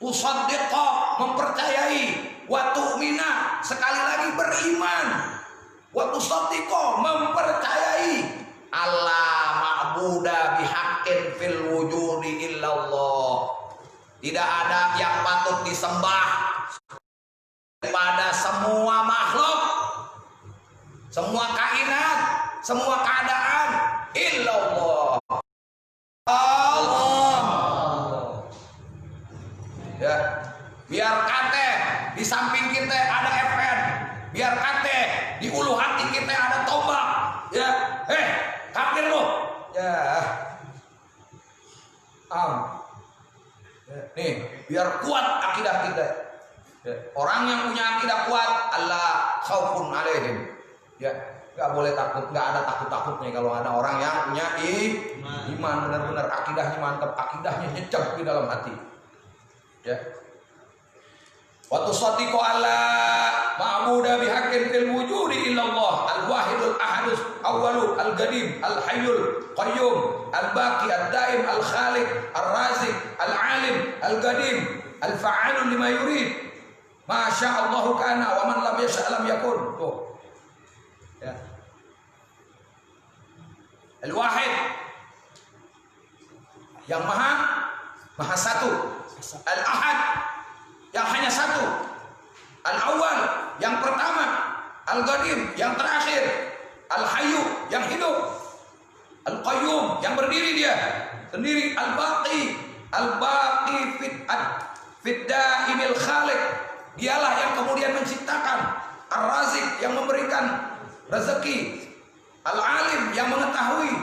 tusaddiqa mempercayai, wa tu'mina sekali lagi beriman, wa tusaddiqa mempercayai. Allah ma'buda bihaqqin fil wujudi illallah. Tidak ada yang patut disembah pada semua makhluk, semua kainat, semua keadaan illallah. Allah. Ya, biar kate di samping kita ada FN, biar kate di ulu hati kita ada tombak. Ya, kafir lo. Ya. Nih, biar kuat akidah kita. Ya. Orang yang punya akidah kuat, Allah khaufun alaihim. Ya, nggak boleh takut, nggak ada takut-takutnya kalau ada orang yang punya iman benar-benar, akidahnya mantap, akidahnya nyecep di dalam hati. Ya. Wa tusaddiqu alla ma'budu bihaqqin fil wujudi illallah al-wahidul ahadus awwalu al-qadim al-hayyul qayyum al-baqi ad-daim al-khaliq ar-raziq al-alim al-qadim al-fa'alu lima yurid ma sya'allahu kana wa man lam yasha' lam yakun. Tuh. Ya. Al-wahid yang maha satu, al-ahad yang hanya satu, al-awwal yang pertama, al-qadim yang terakhir, al-hayyu yang hidup, al-qayyum yang berdiri dia sendiri, al-baqi fit daimil khaliq, dialah yang kemudian menciptakan, ar-raziq yang memberikan rezeki, al-alim yang mengetahui,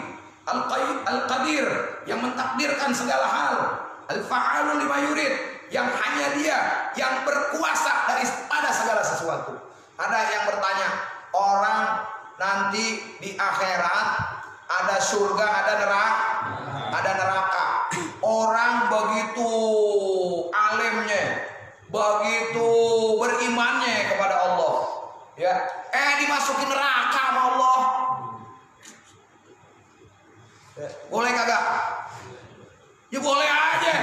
al-qadir yang mentakdirkan segala hal, al-fa'alu lima yurid yang hanya dia yang berkuasa pada segala sesuatu. Ada yang bertanya, orang nanti di akhirat ada surga, ada neraka. Orang begitu alimnya, begitu berimannya kepada Allah, ya, dimasukin neraka sama Allah. Boleh kagak? Ya boleh aja.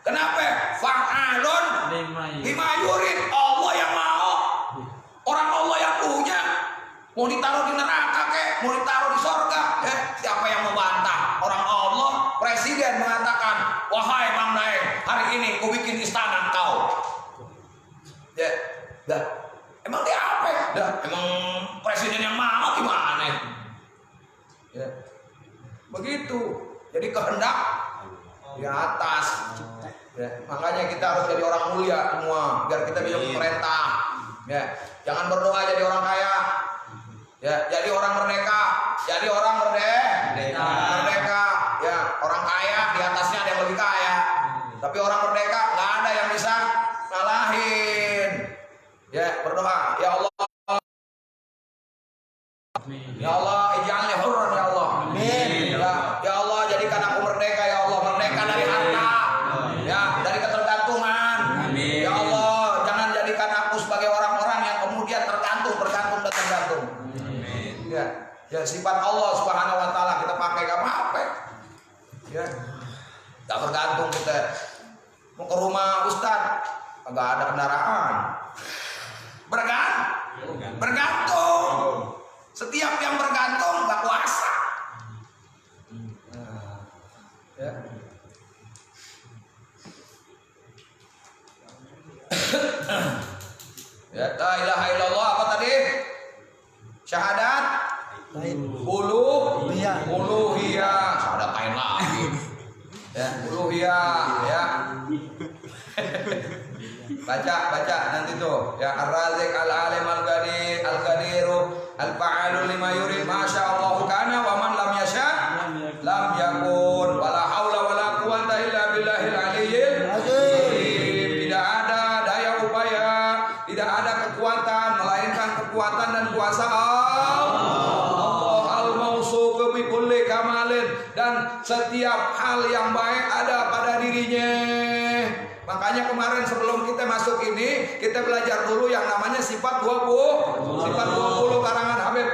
Kenapa? Fa'alun lima yurid. Allah yang mau. Orang Allah yang punya. Mau ditaruh di neraka kek, mau ditaruh di sorga, ya. hari ini ku bikin istana kau. Ya, dah. Emang dia apa? Dah, emang presiden yang mau gimana? Ya. Begitu. Jadi kehendak di atas. Ya. Makanya kita harus jadi orang mulia semua biar kita bisa memerintah. Ya. Jangan berdoa jadi orang kaya. Ya, jadi orang merdeka. Jadi orang merdeka. Ya, orang kaya di atasnya ada yang lebih kaya. Tapi orang merdeka nggak ada yang bisa ngalahin. Ya, berdoa, ya Allah. Ya Allah, ij'alni hurran ya Allah. Amin. Ya Allah, jadikan aku merdeka ya Allah, merdeka dari harta. Ya, dari ketergantungan. Amin. Ya Allah, jangan jadikan aku sebagai orang-orang yang kemudian tergantung dan tergantung. Amin. Ya, sifat Allah Subhanahu wa taala kita pakai gak apa-apa. Ya. Gak bergantung kita. Mau ke rumah Ustaz, enggak ada kendaraan. Bergantung. Setiap yang bergantung gak kuasa. Ya. Ya, la ilaha illallah apa tadi? Syahadat uluhiyah. Syahadat lain lagi. Ya, uluhiyah ya. Baca nanti tuh ya Ar-Razik Al-Alim Al-Qadir Al-Qadiru Al-Fa'alu lima yurid masyaallah kana wa man lam yasha lam yakun wala haula wala quwata illa billahil aliyyil azim. Tidak ada daya upaya, tidak ada kekuatan melainkan kekuatan dan kuasa Allah al-mausuq bi kulli kamalin, dan setiap hal yang baik ada pada dirinya. Makanya kemarin sebelum kita masuk ini, kita belajar dulu yang namanya sifat 20. Sifat 20 karangan Habib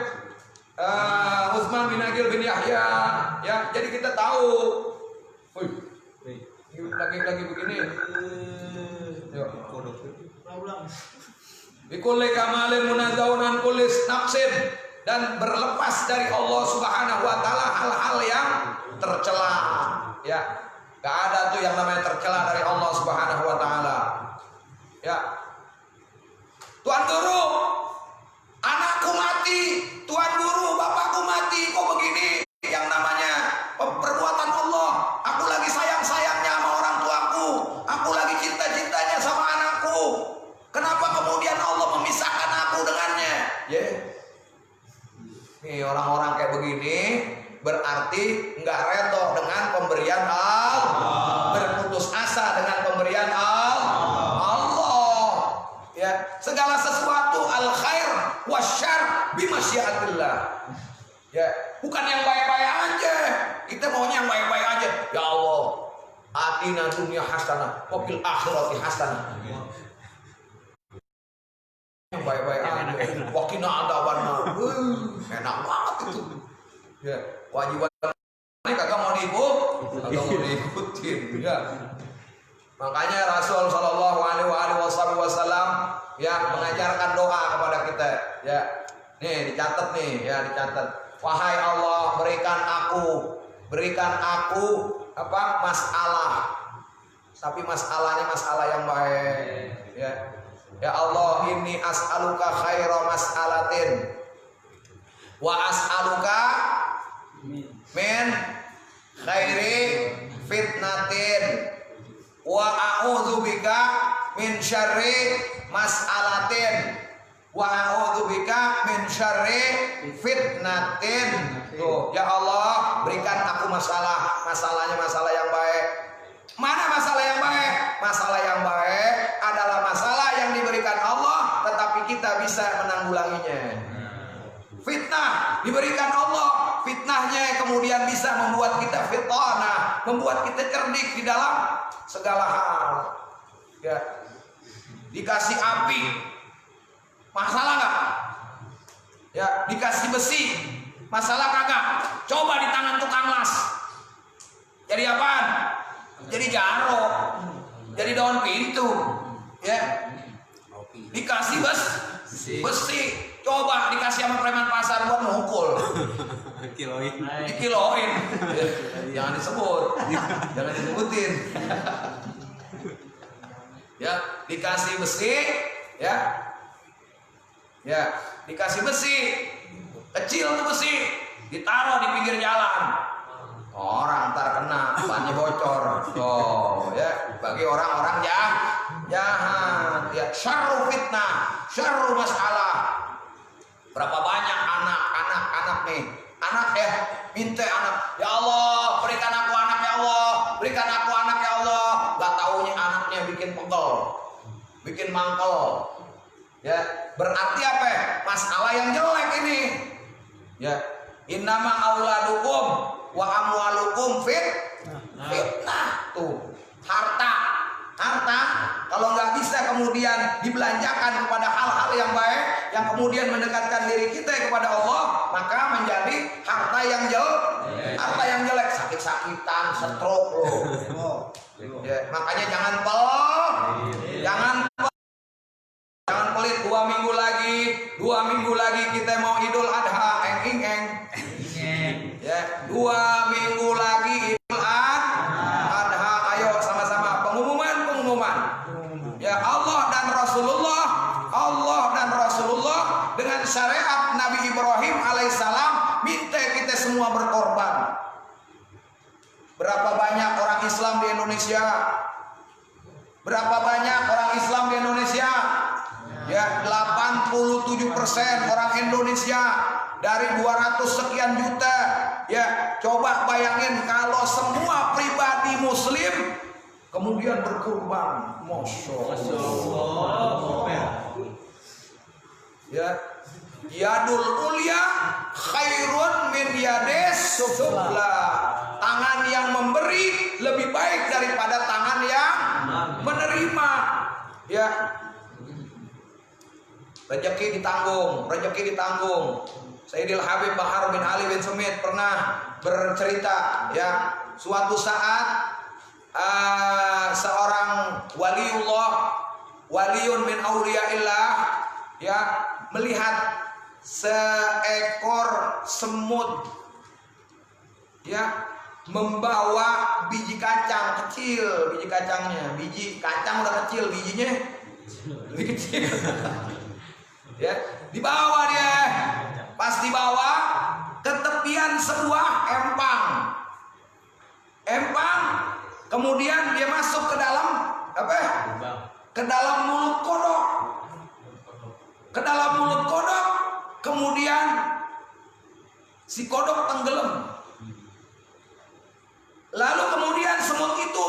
Utsman bin Agil bin Yahya. Ya, jadi kita tahu. Wih. Lagi begini. Yuk. Bikulli kamalin munazzaunan kulis naqsin, dan berlepas dari Allah Subhanahu wa taala hal-hal yang tercela. Ya. Gak ada tuh yang namanya tercela dari Allah Subhanahu wa taala. Ya. Tuan Guru, anakku mati. Tuan Guru, bapakku mati. Kok begini? Yang namanya perbuatan Allah. Aku lagi sayang-sayangnya sama orang tuaku. Aku lagi cinta-cintanya sama anakku. Kenapa kemudian Allah memisahkan aku dengannya? Ya. Nih orang-orang kayak begini berarti nggak redo dengan pemberian Allah, berputus asa dengan pemberian Allah. Ya, segala sesuatu al khair wasyarr bimasyiatillah. Ya, bukan yang baik-baik aja. Kita maunya yang baik-baik aja. Ya Allah, atina dunya hasanah wa fil akhirati hasanah. Yang baik-baik aja. Wa qina adzabannar. Enak banget itu. Ya, kewajiban ini kagak mau diikutin. Ya. Makanya Rasul Shallallahu Alaihi Wasallam ya mengajarkan doa kepada kita. Ya, nih dicatat dicatat. Wahai Allah, berikan aku apa masalah, tapi masalahnya masalah yang baik. Ya Allah, inni as'aluka khaira mas'alatin wa as'aluka min khairi fitnatin wa a'udzubika min syarri mas'alatin wa a'udzubika min syarri fitnatin. Tuh, ya Allah, berikan aku masalahnya masalah yang baik. Mana masalah yang baik? Masalah yang baik adalah masalah yang diberikan Allah tetapi kita bisa menanggulanginya. Fitnah diberikan Allah, fitnahnya kemudian bisa membuat kita fitnah, membuat kita cerdik di dalam segala hal. Ya. Dikasih api, masalah nggak? Ya, dikasih besi, masalah kagak? Coba di tangan tukang las, jadi apaan? Jadi jarok, jadi daun pintu. Ya, dikasih besi. Coba dikasih sama preman pasar buat mukul. Dikiloin. Jangan disebut. Jangan disebutin. ya dikasih besi, ya dikasih besi, kecil tuh besi, ditaruh di pinggir jalan. Orang ntar kena, bannya bocor. Oh, ya, bagi orang-orang jahat, ya, syarru fitnah, syarru masalah. Berapa banyak anak nih, anak ya, minta anak, ya Allah, berikan aku anak ya Allah, berikan aku anak ya Allah. Gak taunya anaknya bikin pegel, bikin mangkel. Ya, berarti apa? Masalah yang jelek ini. Ya, innama auladukum wa amwalukum fitnah. Tuh, harta kalau nggak bisa kemudian dibelanjakan kepada hal-hal yang baik yang kemudian mendekatkan diri kita kepada Allah, maka menjadi harta yang jelek, sakit-sakitan, stroke loh. Ya, makanya jangan pelit. 2 minggu lagi kita mau Idul Adha, ya, 2 minggu lagi Idul Adha. Ayo sama-sama pengumuman. Ya, Allah dan Rasulullah dengan syariat Nabi Ibrahim alaihissalam minta kita semua berkorban. Berapa banyak orang Islam di Indonesia? Ya, 87% orang Indonesia dari 200 sekian juta. Ya, coba bayangin kalau semua pribadi muslim kemudian berkurban. Masya Allah. Ya, yadul ulya khairun min yadis sufla. Tangan yang memberi lebih baik daripada tangan yang menerima. Ya, rezeki ditanggung. Sayyidil Habib Bahar bin Ali bin Sumit pernah bercerita, ya, suatu saat seorang waliun min auliyaillah, ya, melihat seekor semut, ya, membawa biji kacang kecil. Biji kacang udah kecil, bijinya lebih kecil. Ya, dibawa dia. Pas dibawa ke tepian sebuah empang, kemudian dia masuk ke dalam apa? Ke dalam mulut kodok. Kemudian si kodok tenggelam. Lalu kemudian semut itu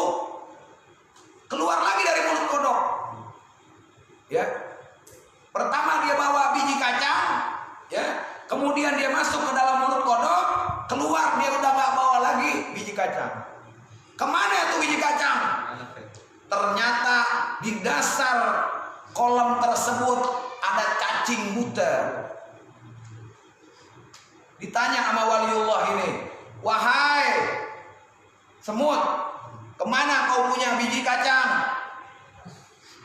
keluar lagi dari mulut kodok. Ya. Pertama dia bawa biji kacang, ya. Kemudian dia masuk ke dalam mulut kodok, keluar dia udah nggak bawa lagi biji kacang. Kemana tuh biji kacang? Ternyata di dasar kolam tersebut ada cacing buta. Ditanya sama waliullah ini, wahai semut, kemana kau punya biji kacang?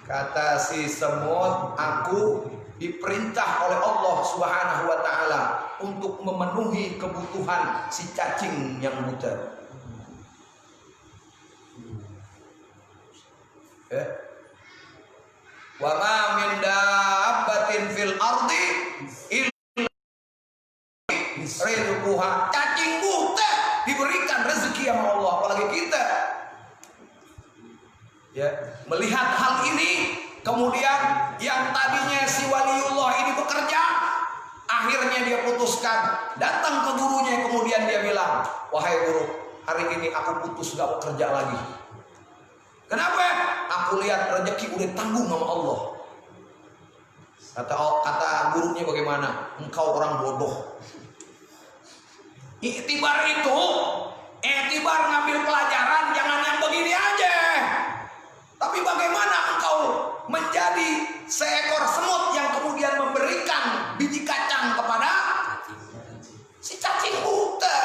Kata si semut, aku diperintah oleh Allah Subhanahu wa ta'ala untuk memenuhi kebutuhan si cacing yang buta. Wa ma min dabbatin fil ardi illa rizquha. Cacing buta diberikan rezeki sama Allah, apalagi kita. Ya, melihat hal ini, kemudian yang tadinya si waliullah ini bekerja, akhirnya dia putuskan datang ke gurunya, kemudian dia bilang, wahai guru, hari ini aku putus gak bekerja lagi. Kenapa? Aku lihat rezeki udah tanggung sama Allah. Kata gurunya, bagaimana? Engkau orang bodoh. Iktibar ngambil pelajaran jangan yang begini aja. Tapi bagaimana engkau menjadi seekor semut yang kemudian memberikan biji kacang kepada si cacing buta?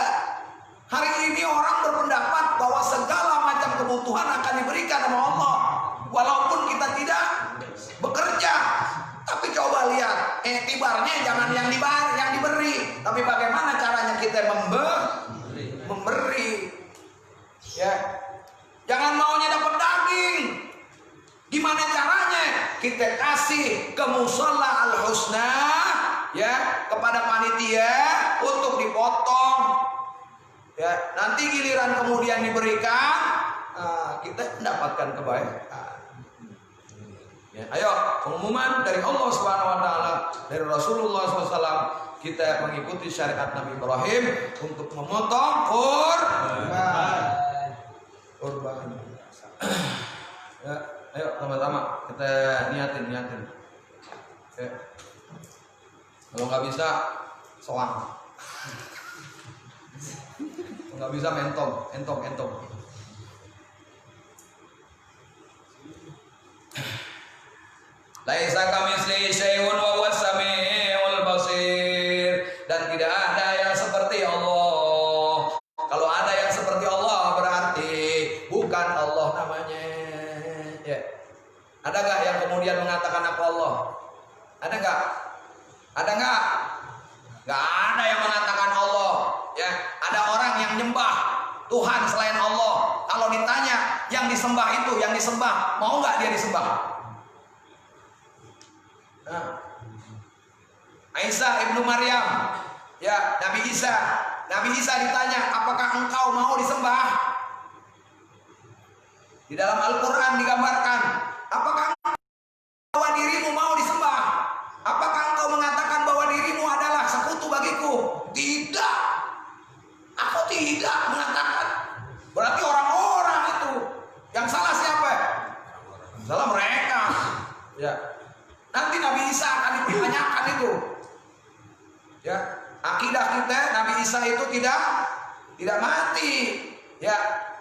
Hari ini orang berpendapat bahwa segala macam kebutuhan akan diberikan sama Allah, walaupun kita tidak bekerja. Tapi coba lihat, iktibarnya jangan yang diberi, tapi bagaimana caranya kita memberi. Ya, jangan maunya dapat daging. Gimana caranya? Kita kasih ke Musholla Al-Husna ya, kepada panitia untuk dipotong. Ya, nanti giliran kemudian diberikan, kita mendapatkan kebaikan. Ya, ayo, pengumuman dari Allah Subhanahu wa taala, dari Rasulullah SAW, kita mengikuti syariat Nabi Ibrahim untuk memotong kurban. Ya, ayo sama-sama kita niatin. Ya. Kalau nggak bisa, soang. Nggak bisa entong. Laisa kamitslihi syai'un wa huwas samiul basir. Dan tidak ada yang seperti Allah. Kalau ada yang seperti Allah berarti bukan Allah namanya. Ya. Ada nggak yang kemudian mengatakan aku Allah? Ada nggak? Ada nggak? Nggak ada yang mengatakan Allah. Ya. Ada orang yang nyembah Tuhan selain Allah. Kalau ditanya yang disembah itu, yang disembah, mau nggak dia disembah? Nah. Isa ibnu Maryam, ya Nabi Isa ditanya, apakah engkau mau disembah? Di dalam Al-Quran digambarkan, apakah bahwa dirimu mau disembah? Apakah engkau mengatakan bahwa dirimu adalah sekutu bagiku? Tidak, aku tidak mengatakan. Berarti orang-orang itu yang salah siapa? Salah mereka. Ya. Nanti Nabi Isa akan dipertanyakan itu. Ya, akidah kita Nabi Isa itu tidak mati. Ya.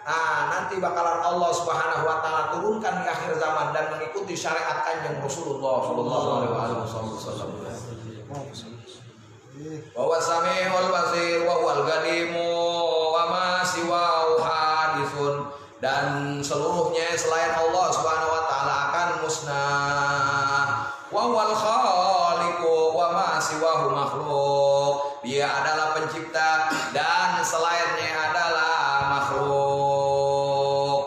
Nah, nanti bakalan Allah Subhanahu wa taala turunkan di akhir zaman dan mengikuti syariat Kanjeng Rasulullah sallallahu alaihi wasallam. Wa huwas samiul basir wa huwal qadimu wa ma siwa hadisun. Dan seluruhnya selain Allah Subhanahu wa taala akan musnah. Wa huwal khaliqu wa ma siwahu makhluk. Dia adalah pencipta dan selainnya adalah makhluk.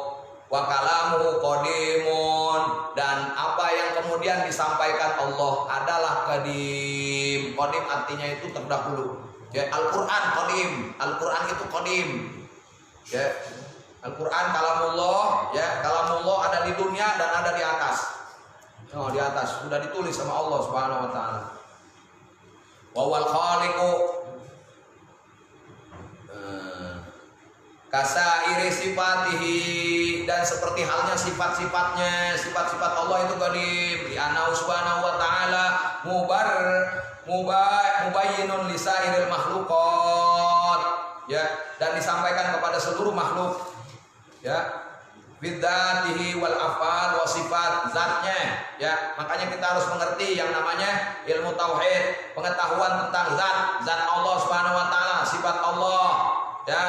Wa kalamuhu qadimun. Dan apa yang kemudian disampaikan Allah adalah qadim. Qadim artinya itu terdahulu. Ya, Al-Qur'an qadim. Al-Qur'an itu qadim. Ya. Al-Quran kalamullah, ya, kalamullah ada di dunia dan ada di atas. Oh, di atas sudah ditulis sama Allah Subhanahu wa taala. Wa wal khaliqu kasairi sifatihi, dan seperti halnya sifat-sifatnya, sifat-sifat Allah itu qadim. Li anna Subhanahu wa taala mubayyinun lisairil makhluqat, ya, dan disampaikan kepada seluruh makhluk. Ya, bidzatihi wal af'al wa sifat, zatnya. Ya, makanya kita harus mengerti yang namanya ilmu tauhid, pengetahuan tentang zat Allah Subhanahu wa taala, sifat Allah, ya,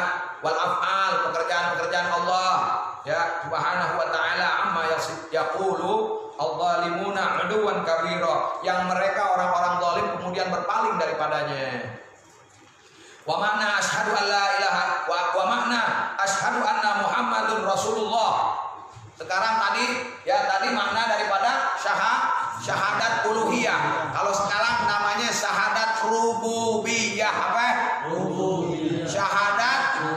wal af'al, pekerjaan-pekerjaan Allah, ya, Subhanahu wa taala, amma yaqulu adh-dhalimuna 'uduwan kabira, yang mereka orang-orang zalim kemudian berpaling daripadanya. Wa makna asyhadu an la ilaha wa makna asyhadu anna Muhammadun Rasulullah. Sekarang tadi makna daripada syahadat uluhiyah. Kalau sekarang namanya syahadat rububiyah. Apa? Rububiyah. Syahadat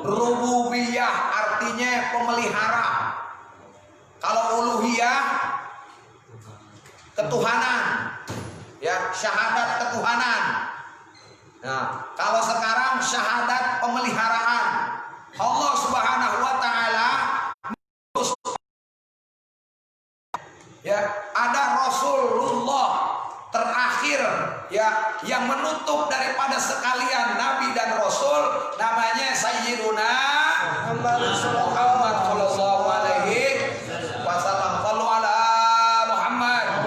rububiyah artinya pemelihara. Kalau uluhiyah ketuhanan. Ya, syahadat ketuhanan. Nah, kalau sekarang syahadat pemeliharaan. Allah Subhanahu wa taala, ya, ada Rasulullah terakhir, ya, yang menutup daripada sekalian nabi dan rasul, namanya Sayyiduna Muhammad sallallahu alaihi wasallam. Sallu ala Muhammad.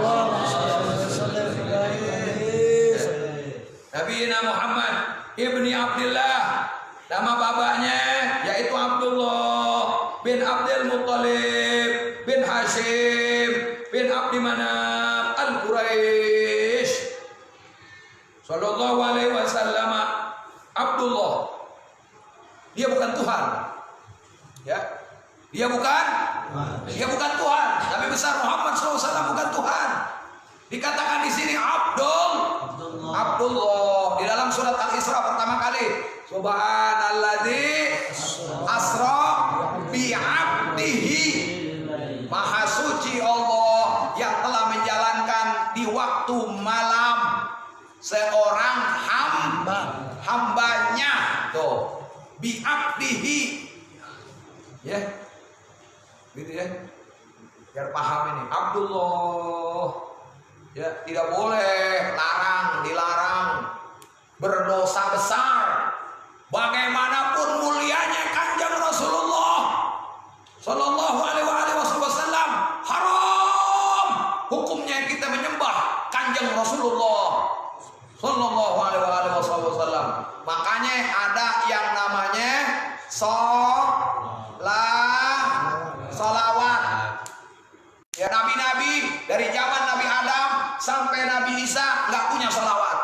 Nabiina Muhammad ibni Abdullah, nama bapaknya yaitu Abdullah bin Abdul Muttalib bin Hashim bin Abdi Manaf al-Quraisy sallallahu alaihi wasallam. Abdullah, dia bukan Tuhan, ya, Dia bukan Tuhan. Nabi besar Muhammad SAW bukan Tuhan. Dikatakan di sini Abdullah. Di dalam surat Al-Isra pertama kali, Subhanalladzi asra bi 'abdihi. Maha suci Allah yang telah menjalankan di waktu malam seorang hambanya. Tuh, bi 'abdihi. Ya. Gitu ya. Biar paham ini. Abdullah. Ya, tidak boleh, dilarang berdosa besar. Bagaimanapun mulianya Kanjeng Rasulullah Sallallahu Alaihi Wasallam, haram hukumnya kita menyembah Kanjeng Rasulullah Sallallahu Alaihi Wasallam. Makanya ada yang namanya salawat. Ya, nabi-nabi dari zaman Nabi Adam sampai Nabi Isa nggak punya salawat.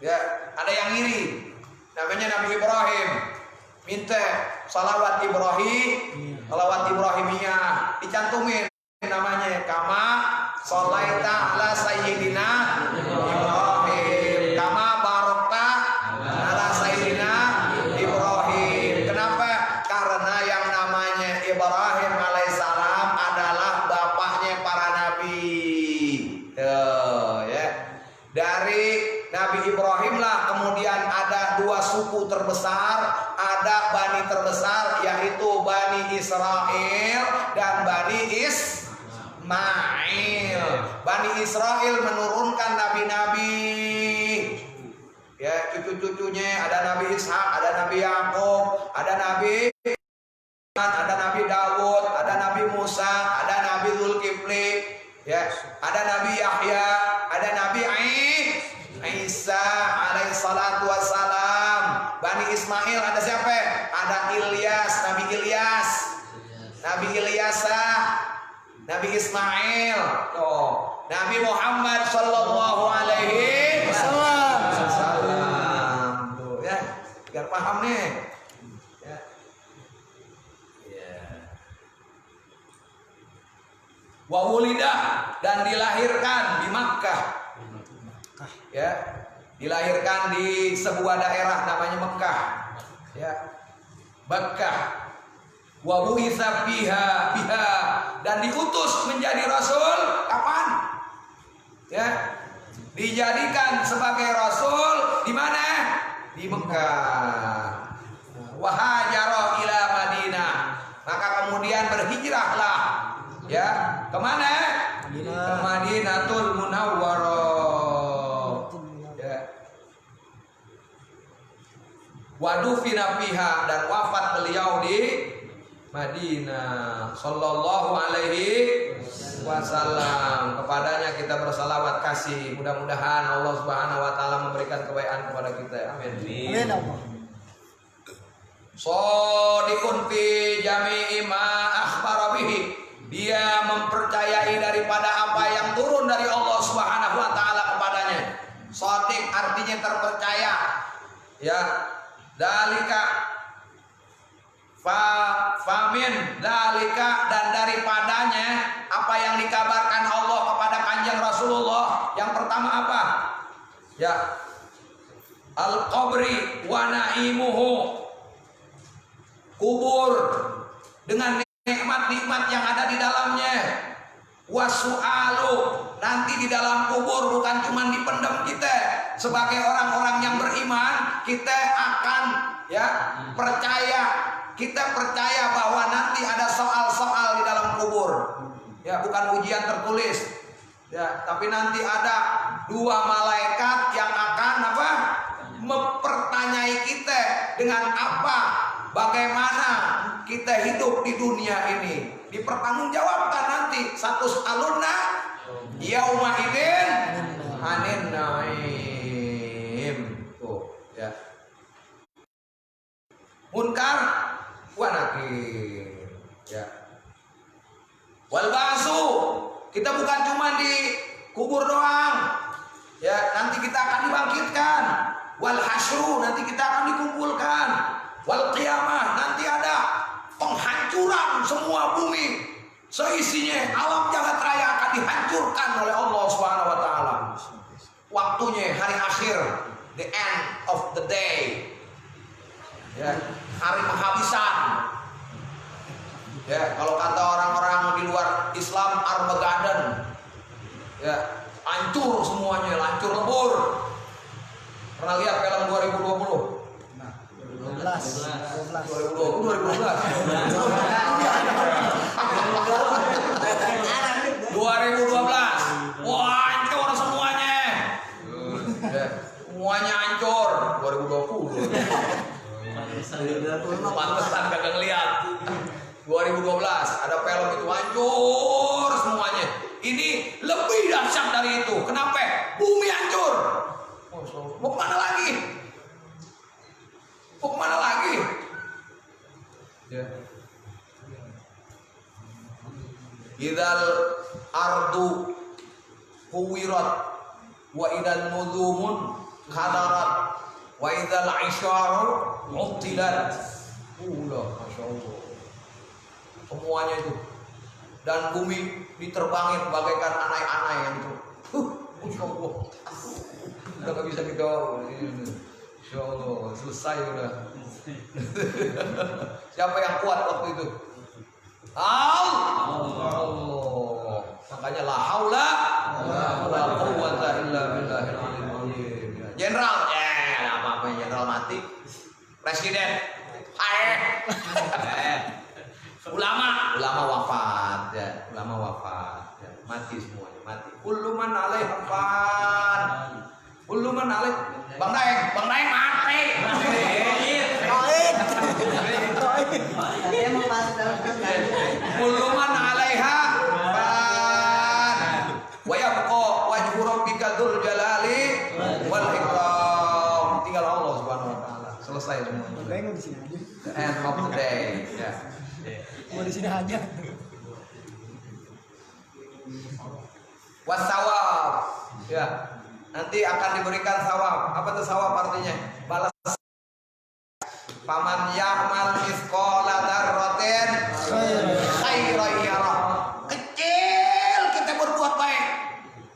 Ya, ada yang ngiri. Namanya Nabi Ibrahim. Minta salawat Ibrahimiyah. Dicantumin namanya kama sholaita ala sayyidina Ibrahim. Kama barokta ala sayyidina Ibrahim. Kenapa? Karena yang namanya Ibrahim alaihissalam adalah bapaknya para nabi. Tuh, ya. Dari Nabi Ibrahim lah kemudian ada dua suku terbesar, ada Bani terbesar yaitu Bani Israel dan Bani Ismail. Bani Israel menurunkan nabi-nabi. Ya, cucu-cucunya ada Nabi Ishak, ada Nabi Yakub, ada Nabi Dawud, ada Nabi Musa, ada Nabi Zulkifli, ya, ada Nabi Yahya, ada Nabi Isa alaihissalatu wassalam. Bani Ismail ada siapa? Ada Nabi Ilyasa, Nabi Ismail. Tuh, Nabi Muhammad sallallahu alaihi wasallam. Tuh, ya, biar paham nih. Wa wulida, dan dilahirkan di Makkah. Ya, dilahirkan di sebuah daerah namanya Mekah. Ya, Makkah. Wa bu'itsa biha, dan diutus menjadi rasul kapan? Ya, dijadikan sebagai rasul di mana? Di Mekah. Wa hajara ila Madinah, maka kemudian berhijrahlah, ya, kemana? Ke Madinatul Munawwarah. Ya. Wadufina fiha, dan wafat beliau di Madinah sallallahu alaihi wasallam. Kepadanya kita bersalawat kasih. Mudah-mudahan Allah Subhanahu wa taala memberikan kebaikan kepada kita. Amin. Amin Allah. Shadiqun fi jami'i ma akhbara bihi. Dia mempercayai daripada apa yang turun dari Allah Subhanahu wa taala kepadanya. Shadiq artinya terpercaya. Ya, dalika famin dalika, dan daripadanya apa yang dikabarkan Allah kepada Kanjeng Rasulullah. Yang pertama apa? Ya, al-qabri wa na'imuhu, kubur dengan nikmat-nikmat yang ada di dalamnya. Wasu'alu, nanti di dalam kubur bukan cuma dipendam kita. Sebagai orang-orang yang beriman, kita akan, ya, kita percaya bahwa nanti ada soal-soal di dalam kubur. Ya, bukan ujian tertulis. Ya, tapi nanti ada dua malaikat yang akan apa? Mempertanyai kita dengan apa, bagaimana kita hidup di dunia ini. Dipertanggungjawabkan nanti. Satu alunna yauma idzin anin naim. Tuh, ya. Munkar wa nakir. Ya. Wal ba'su, kita bukan cuma di kubur doang. Ya, nanti kita akan dibangkitkan. Wal hasyru, nanti kita akan dikumpulkan. Wal qiyamah, nanti ada kehancuran semua bumi seisinya, alam jagat raya akan dihancurkan oleh Allah Subhanahu wa taala. Waktunya hari akhir, the end of the day. Ya, hari penghabisan. Ya, kalau kata orang-orang di luar Islam, Armageddon. Ya, hancur semuanya, hancur lebur. Pernah lihat film 2020? 2012. Wah, hancur semuanya. Semuanya hancur 2020. Pantesan kagak ngeliat. 2012 ada film itu hancur semuanya. Ini lebih dahsyat dari itu. Kenapa? Bumi hancur. Mau kemana lagi? Mau kemana lagi? Ya. Idzal ardu huwirat wa idzal nuzumun hadarat wa idzal isyaru utilat. Masya Allah. Semuanya itu. Dan bumi diterbangin bagaikan anai-anai yang itu. Masya Allah. Udah gak bisa kita. Masya Allah. Selesai udah. Siapa yang kuat waktu itu? Allah. Makanya la haula wala quwwata illa billahil aliyyil azim. Jenderal, apa jenderal mati. Presiden, ulama wafat, ya. Ulama wafat, ya. Mati semuanya, mati. Kullu man 'alaiha fan. Kullu man 'alaiha. Bang Daeng mati. Kullu man 'alaiha fan. Wa yabqa wajhu rabbika dzul jalali wal ikram. Tinggal Allah Subhanahu wa taala. Selesai semua. Mau di sini aja. The end of the day. Ya. Mau di sini aja. Wasawab. Ya. Nanti akan diberikan sawab. Apa itu sawab artinya? Balas. Paman ya'mal mithqala dzarratin khairan yarah. Kecil kita berbuat baik.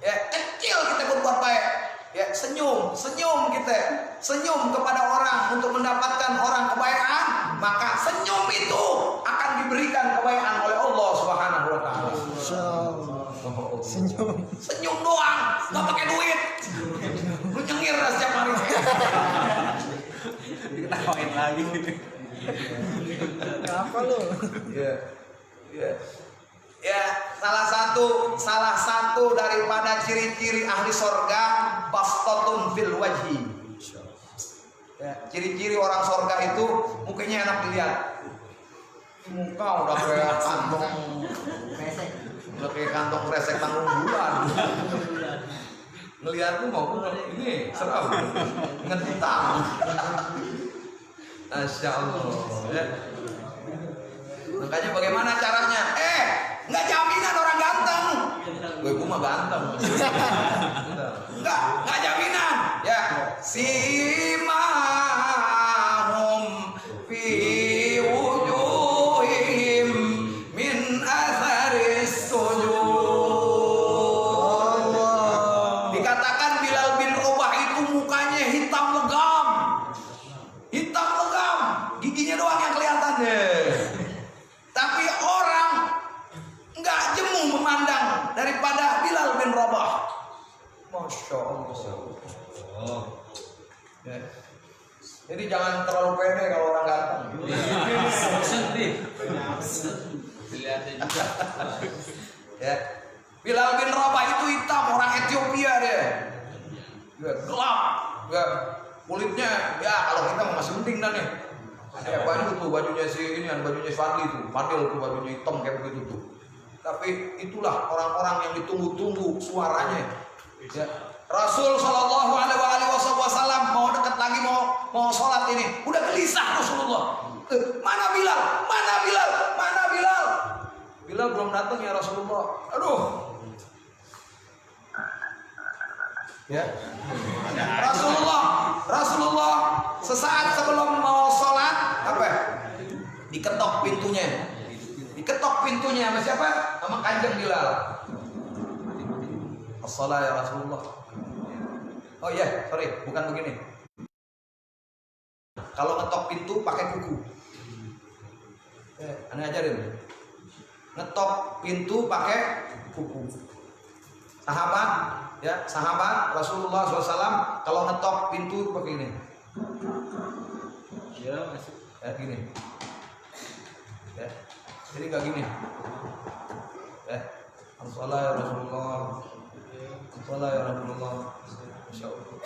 Ya, kecil kita berbuat baik. Ya, senyum kita. Senyum kepada orang untuk mendapatkan orang kebaikan, maka senyum itu akan diberikan kebaikan oleh Allah Subhanahu wa taala. Senyum doang, nggak pakai duit. Lu nyengir setiap hari. Diketawain lagi. Apa lu? Ya, salah satu daripada ciri-ciri ahli sorga bastatun fil wajhi. Ya, ciri-ciri orang sorga itu mukanya enak dilihat. Muka udah kayak kantong kresek. Udah kayak kantong kresek tanggung bulan. Ngelihat tuh mau ini seram. Ngentang. Masya Allah. Ya. Makanya bagaimana caranya? Nggak jaminan orang ganteng. Gue mah ganteng. Nggak jaminan. Ya, simahum fi wujuhihim min atharis sujud. Dikatakan Bilal bin Rabah itu mukanya hitam legam. Hitam legam, giginya doang yang kelihatan deh. Tapi orang nggak jemu memandang daripada Bilal bin Rabah. Masya Allah. Ya. Jadi jangan terlalu pede kalau orang ganteng. Ya. Bilal bin Rabah itu hitam, orang Ethiopia dia. Ya, gelap. Ya. Kulitnya, ya kalau kita masih penting dan nih. Ada baju tuh, bajunya si ini, bajunya Fadli tuh, Fadil tuh bajunya hitam kayak begitu tuh. Tapi itulah orang-orang yang ditunggu-tunggu suaranya. Ya. Rasul Shallallahu Alaihi Wasallam mau dekat lagi mau sholat ini, udah gelisah Rasulullah. Mana Bilal? Mana Bilal? Mana Bilal? Bilal belum datang ya Rasulullah. Aduh. Ya. Rasulullah sesaat sebelum mau sholat apa? Diketok pintunya. Diketok pintunya sama siapa? Sama Kanjeng Bilal. As-salat ya Rasulullah. Oh iya, sorry, bukan begini. Kalau ngetok pintu pakai kuku. Aneh ajarin. Ngetok pintu pakai kuku. Sahabat, ya sahabat Rasulullah SAW kalau ngetok pintu pakai ini. Ya, masuk. Ya gini. Ya, jadi nggak gini. Ya, as-salat ya Rasulullah. As-salat ya Rasulullah. Masya Allah.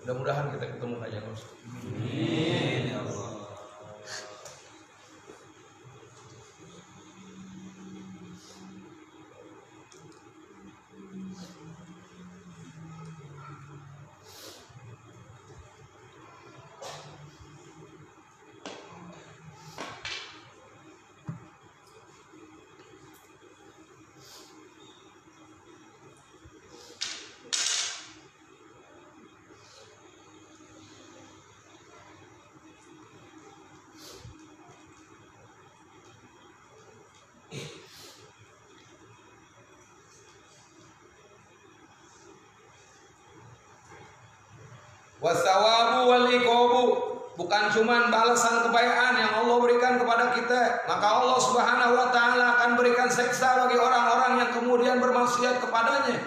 Mudah-mudahan kita ketemu Kanjeng Rasul. Amin ya Allah. Wasawabu wal iqabu, bukan cuman balasan kebaikan yang Allah berikan kepada kita, maka Allah Subhanahu wa taala akan berikan siksa bagi orang-orang yang kemudian bermaksiat kepadanya.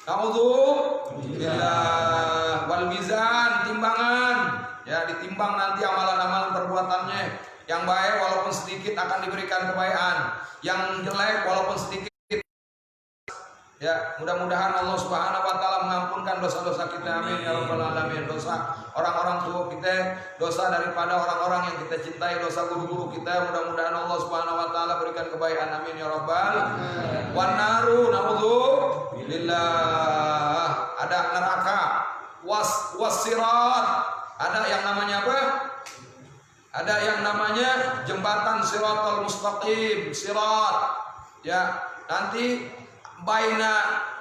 Alhamdulillah. Wal mizan, timbangan, ya ditimbang nanti amalan-amalan perbuatannya. Yang baik walaupun sedikit akan diberikan kebaikan, yang jelek walaupun sedikit. Ya, mudah-mudahan Allah Subhanahu wa taala mengampunkan dosa-dosa kita. Amin ya rabbal alamin. Dosa orang-orang tua kita, dosa daripada orang-orang yang kita cintai, dosa guru-guru kita, mudah-mudahan Allah Subhanahu wa taala berikan kebaikan. Amin ya rabbal. Wan naru naudzubillah. Ada neraka, wasirat. Ada yang namanya apa? Ada yang namanya jembatan Siratal Mustaqim, sirat. Ya, nanti bainal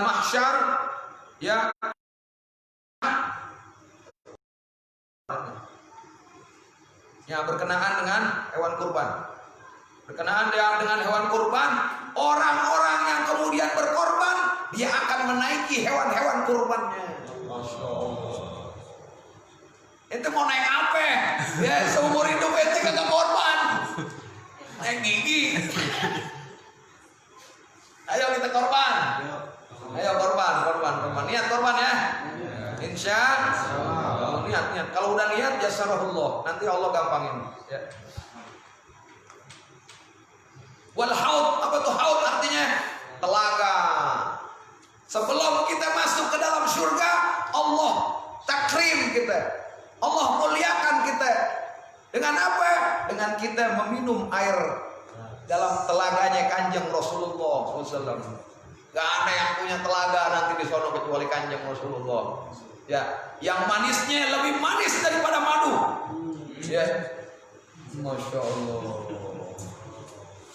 mahsyar, ya, ya berkenaan dengan hewan kurban. Berkenaan dengan hewan kurban, orang-orang yang kemudian berkorban, dia akan menaiki hewan-hewan kurbannya. Masya Allah. Itu mau naik apa? Ya seumur hidup itu kagak korban. Naik gigi. Ayo kita korban. Ayo korban. Niat korban ya. Insya Allah. Niat. Kalau udah niat jasarahullah, nanti Allah gampangin. Ya. Wal haud, apa tuh haud artinya? Telaga. Sebelum kita masuk ke dalam surga, Allah takrim kita. Allah muliakan kita. Dengan apa? Dengan kita meminum air dalam telaganya Kanjeng Rasulullah SAW. Gak ada yang punya telaga nanti di sono kecuali Kanjeng Rasulullah. Ya, yang manisnya lebih manis daripada madu. Ya, Masya Allah.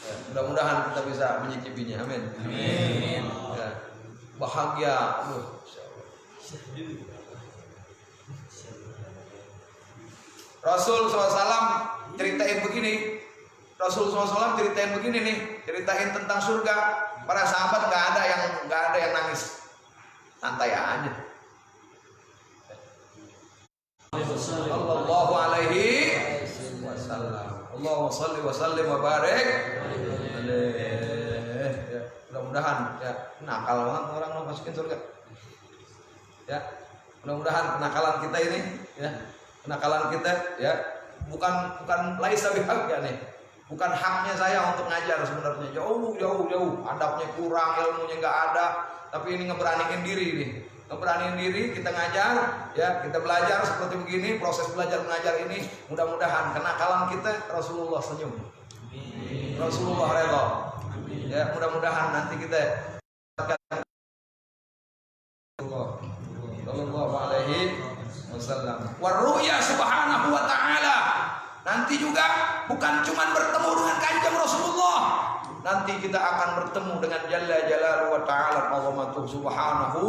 Ya, mudah-mudahan kita bisa menyicipinya. Amin. Amin. Ya, bahagia. Rasul SAW ceritain begini. Rasul SAW ceritain begini nih, ceritain tentang surga. Para sahabat nggak ada yang nangis, santai aja. Sallallahu alaihi wasallam. Allahumma shalli wa sallim wa barik. Mudah-mudahan ya nakal banget orang mau masukin surga. Ya, mudah-mudahan kenakalan kita ini, ya kenakalan kita, ya bukan laisa bihaq ya nih. Bukan haknya saya untuk ngajar sebenarnya, jauh, adabnya kurang, ilmunya nggak ada. Tapi ini ngeberaniin diri nih, ngeberaniin diri kita ngajar, ya kita belajar seperti begini, proses belajar mengajar ini mudah-mudahan kenakalan kita Rasulullah senyum. Rasulullah redha. Ya, mudah-mudahan nanti kita sallallahu alaihi wasallam. Waru'ya subhanahu wa ta'ala. Nanti juga bukan cuma bertemu dengan kanjeng Rasulullah. Nanti kita akan bertemu dengan Jalla Jalaluhu wa ta'ala, Allah subhanahu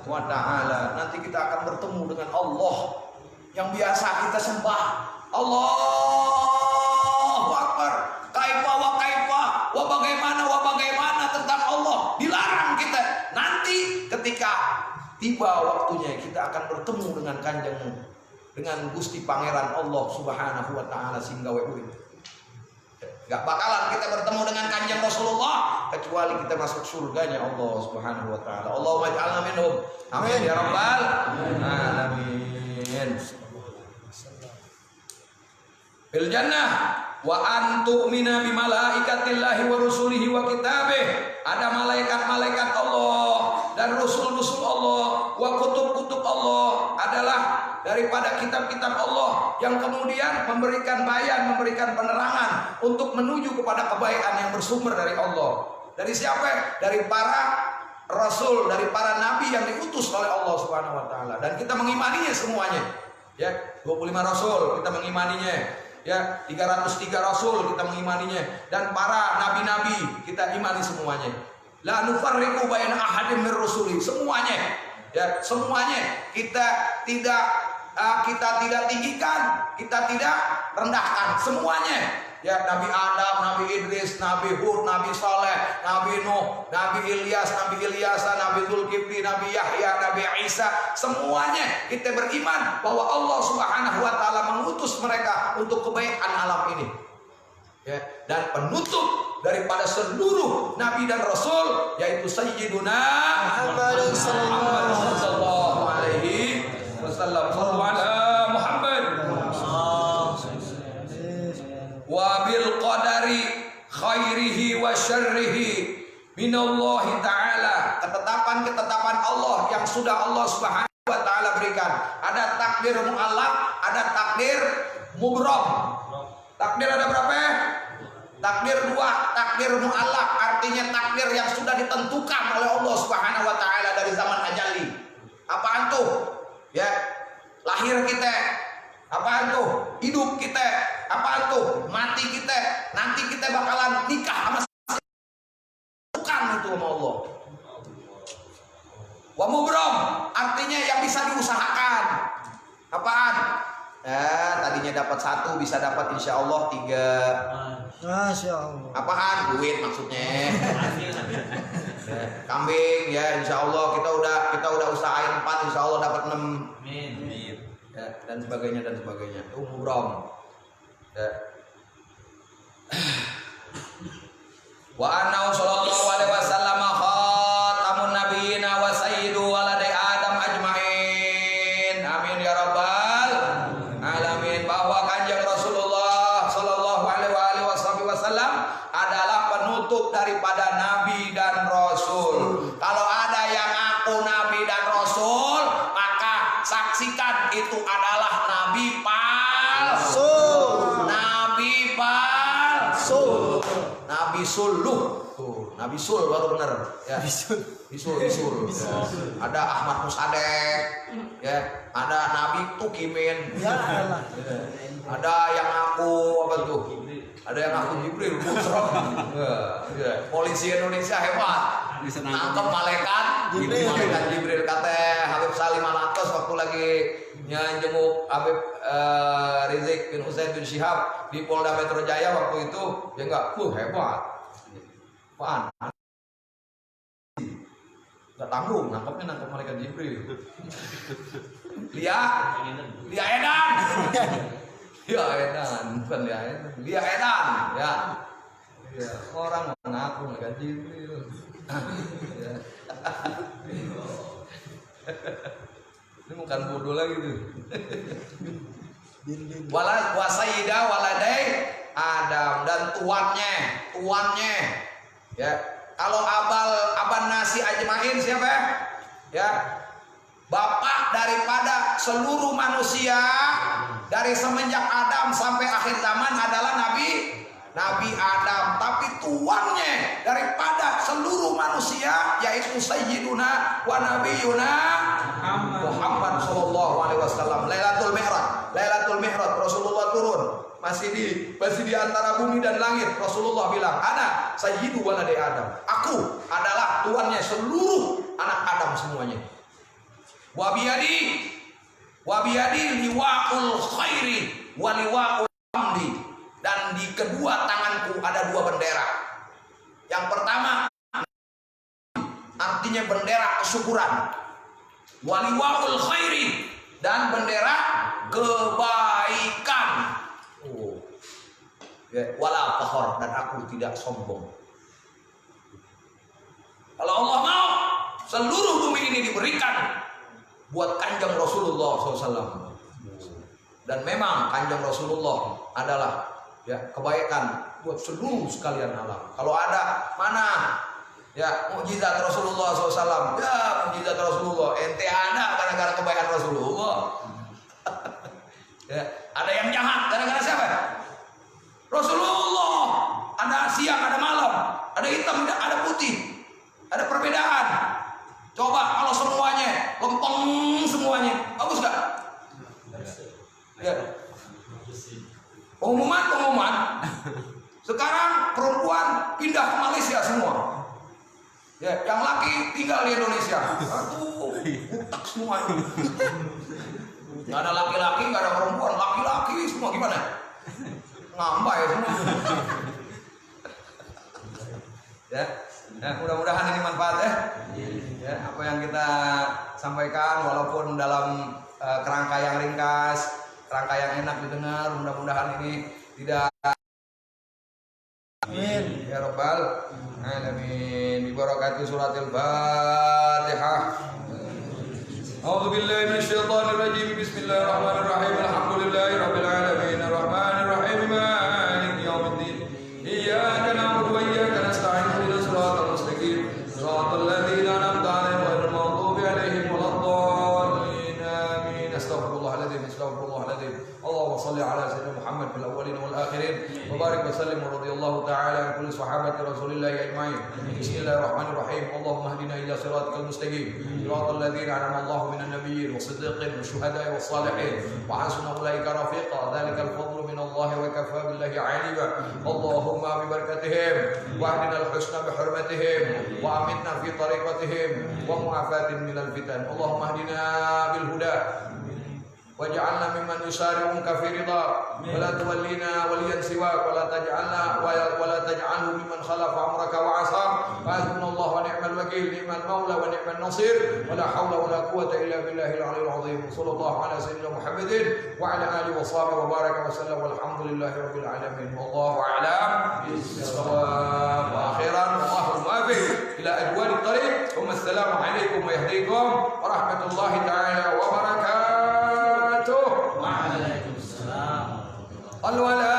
wa ta'ala. Nanti kita akan bertemu dengan Allah yang biasa kita sembah. Allahu Akbar. Kaifa wa kaifa, wa bagaimana tentang Allah. Dilarang kita. Nanti ketika tiba waktunya kita akan bertemu dengan kanjeng, dengan Gusti Pangeran Allah subhanahu wa ta'ala sehingga wewe. Gak bakalan kita bertemu dengan kanjeng Rasulullah kecuali kita masuk surganya Allah subhanahu wa ta'ala. Allahumma ij'alna minhum. Amin ya rabbal alamin. Fil jannah wa antu'mina bi malaikatillahi wa rusulihi wa kitabih. Ada malaikat-malaikat Allah dan rasul-rasul Allah, wa kutub-kutub Allah adalah daripada kitab-kitab Allah yang kemudian memberikan bayan, memberikan penerangan untuk menuju kepada kebaikan yang bersumber dari Allah. Dari siapa? Dari para rasul, dari para nabi yang diutus oleh Allah Subhanahu wa taala, dan kita mengimaninya semuanya. Ya, 25 rasul kita mengimaninya. Ya, 303 rasul kita mengimaninya, dan para nabi-nabi kita imani semuanya. La nufarriqu baina ahadin mir rusuli, semuanya. Ya, semuanya kita tidak tinggikan, kita tidak rendahkan, semuanya. Ya, Nabi Adam, Nabi Idris, Nabi Hud, Nabi Saleh, Nabi Nuh, Nabi Ilyas, Nabi Ilyasa, Nabi Zulkifli, Nabi Yahya, Nabi Isa, semuanya kita beriman bahwa Allah Subhanahu wa taala mengutus mereka untuk kebaikan alam ini. Ya, dan penutup daripada seluruh nabi dan rasul yaitu Sayyiduna Muhammad sallallahu alaihi wasallam. Sallu ala Muhammad. Wa bil qadari khairihi wa syarrihi minallahi ta'ala. Ketetapan Allah yang sudah Allah Subhanahu wa taala berikan. Ada takdir mu'allaq, ada takdir mubram. Takdir ada berapa? Takdir 2, takdir mu'allaq, artinya takdir yang sudah ditentukan oleh Allah Subhanahu wa taala dari zaman ajali. Apaan tuh? Ya, lahir kita. Apaan tuh? Hidup kita. Apaan tuh? Mati kita. Nanti kita bakalan nikah sama bukan itu sama Allah. Wa mubram, artinya yang bisa diusahakan. Apaan? Tadinya dapat 1 bisa dapat insya Allah 3. Masya Allah. Apaan? Duit maksudnya. Kambing ya insya Allah kita udah usahain 4 insya Allah dapat 6. Amin. Ya, dan sebagainya. Itu mubram. Ya. Wa anna sallallahu alaihi wasallam khatamun nabiyina wa sayyidu waladai Adam ajmain. Amin ya rabbal alamin. Bahwa kanjeng Rasulullah sallallahu alaihi wasallam adalah penutup daripada nabi dan rasul. Kalau ada yang ngaku nabi dan rasul, maka saksikan itu adalah nabi palsu. Nabi suluh. Tuh, Nabi sul baru benar. Ya. Bisul. Ya. Ada Ahmad Musadek. Ya, ada Nabi Tukimin. Ya. Ada yang aku apa tuh? Ada yang aku Jibril Busro. Ya. Polisi Indonesia hebat. Nangkep malaikat Jibril kata Habib Salim Alatos waktu lagi jenguk Habib Rizik bin Husain bin Syihab di Polda Metro Jaya waktu itu, dia enggak hebat. Apaan? Enggak tanggung, nangkep malaikat Jibril. Lia Edan. Bukan Lia Edan. Lia Edan, ya. Ya, orang mengaku malaikat Jibril. Ya. Ini bukan bodoh lagi tuh. Wasayida waladai Adam, dan tuannya. Ya, kalau aban nasi ajmain siapa? Ya, bapak daripada seluruh manusia dari semenjak Adam sampai akhir zaman adalah Nabi Adam. tapi tuannya daripada seluruh manusia yaitu Sayyiduna wa Nabiyuna Muhammad sallallahu alaihi wasallam. Lailatul Mi'raj Rasulullah turun, masih di antara bumi dan langit. Rasulullah bilang, "Ana sayyidu waladi Adam." Aku adalah tuannya seluruh anak Adam semuanya. Wa biyadi liwa'ul khairi wa liwa'ul hamdi. Dan di kedua tanganku ada dua bendera. Yang pertama artinya bendera kesyukuran. Wa liwa'ul khairi, dan bendera kebaikan. Wala fakhor, dan aku tidak sombong. Kalau Allah mau, seluruh bumi ini diberikan buat kanjeng Rasulullah SAW. Dan memang kanjeng Rasulullah adalah kebaikan buat seluruh sekalian alam. Kalau ada mana mukjizat Rasulullah SAW, mukjizat Rasulullah ente ada gara-gara kebaikan Rasulullah. Ada yang jahat gara-gara siapa? Rasulullah. Ada siang, ada malam, ada hitam, ada putih, ada perbedaan. Coba kalau semuanya lempeng semuanya, bagus gak? Pengumuman. Sekarang perempuan pindah ke Malaysia semua. Yang laki tinggal di Indonesia. Aduh, utak semuanya. Gak ada laki-laki, gak ada perempuan, laki-laki semua gimana? Ngambai semua. Mudah-mudahan ini manfaat apa yang kita sampaikan, walaupun dalam kerangka yang ringkas, kerangka yang enak didengar, mudah-mudahan ini tidak. Amin ya rabbal alamin. Bi barakati suratil Fatihah. A'udzu billahi minasyaitonir rajim. Bismillahirrahmanirrahim. Alhamdulillahirabbil alamin. Arrahmanir rahim. Maliki yaumiddin. Iyyaka na'budu wa iyyaka nasta'in. Ihdinas siratal mustaqim. Shiratal ladzina an'amta 'alaihim ghairil maghdubi 'alaihim waladdallin. Amin. Astaghfirullahaladzim. Allahumma shalli ala sayyidina Muhammad fil awwalin wal akhirin wa barik wa sallim wa radhiyallahu ta'ala an kulli sahabati Rasulillah ajma'in. Bismillahirrahmanirrahim. Allahumma hdina ila siratal mustaqim. Siratal ladzina an'ama Allahu minan nabiyyin was-siddiqin wasyuhada'i was-salihin wa hasuna ulaika rafiqa. Dzalikal fadlu min Allah wa kafa billahi 'alima. Allahumma bi barakatihim wa hdina al-husna bi hurmatihim wa amitna fi tariqatihim wa mu'afatin minal fitan. Allahumma hdina bil huda waj'alna mimman yusari'unka fi ridha wa la tuwallina waliyan siwak wa la taj'alhu mimman khalafa amraka wa 'asa. Hasbunallahu wa ni'mal wakeel, ni'mal maula wa ni'man nasir, wa la hawla wa la quwwata illa billahil 'aliyyil 'azim. Sallallahu ala sayyidina Muhammadin wa ala alihi wa sahbihi wa baraka wa sallam. Walhamdulillahi rabbil alamin. Wallahu a'lam bis-shawab. Wa akhiran wallahu muwaffiq ila adwari thariq. Assalamu alaikum wa yahdikum wa rahmatullahi ta'ala wa barakatuh. Waalaikumsalam. Alwala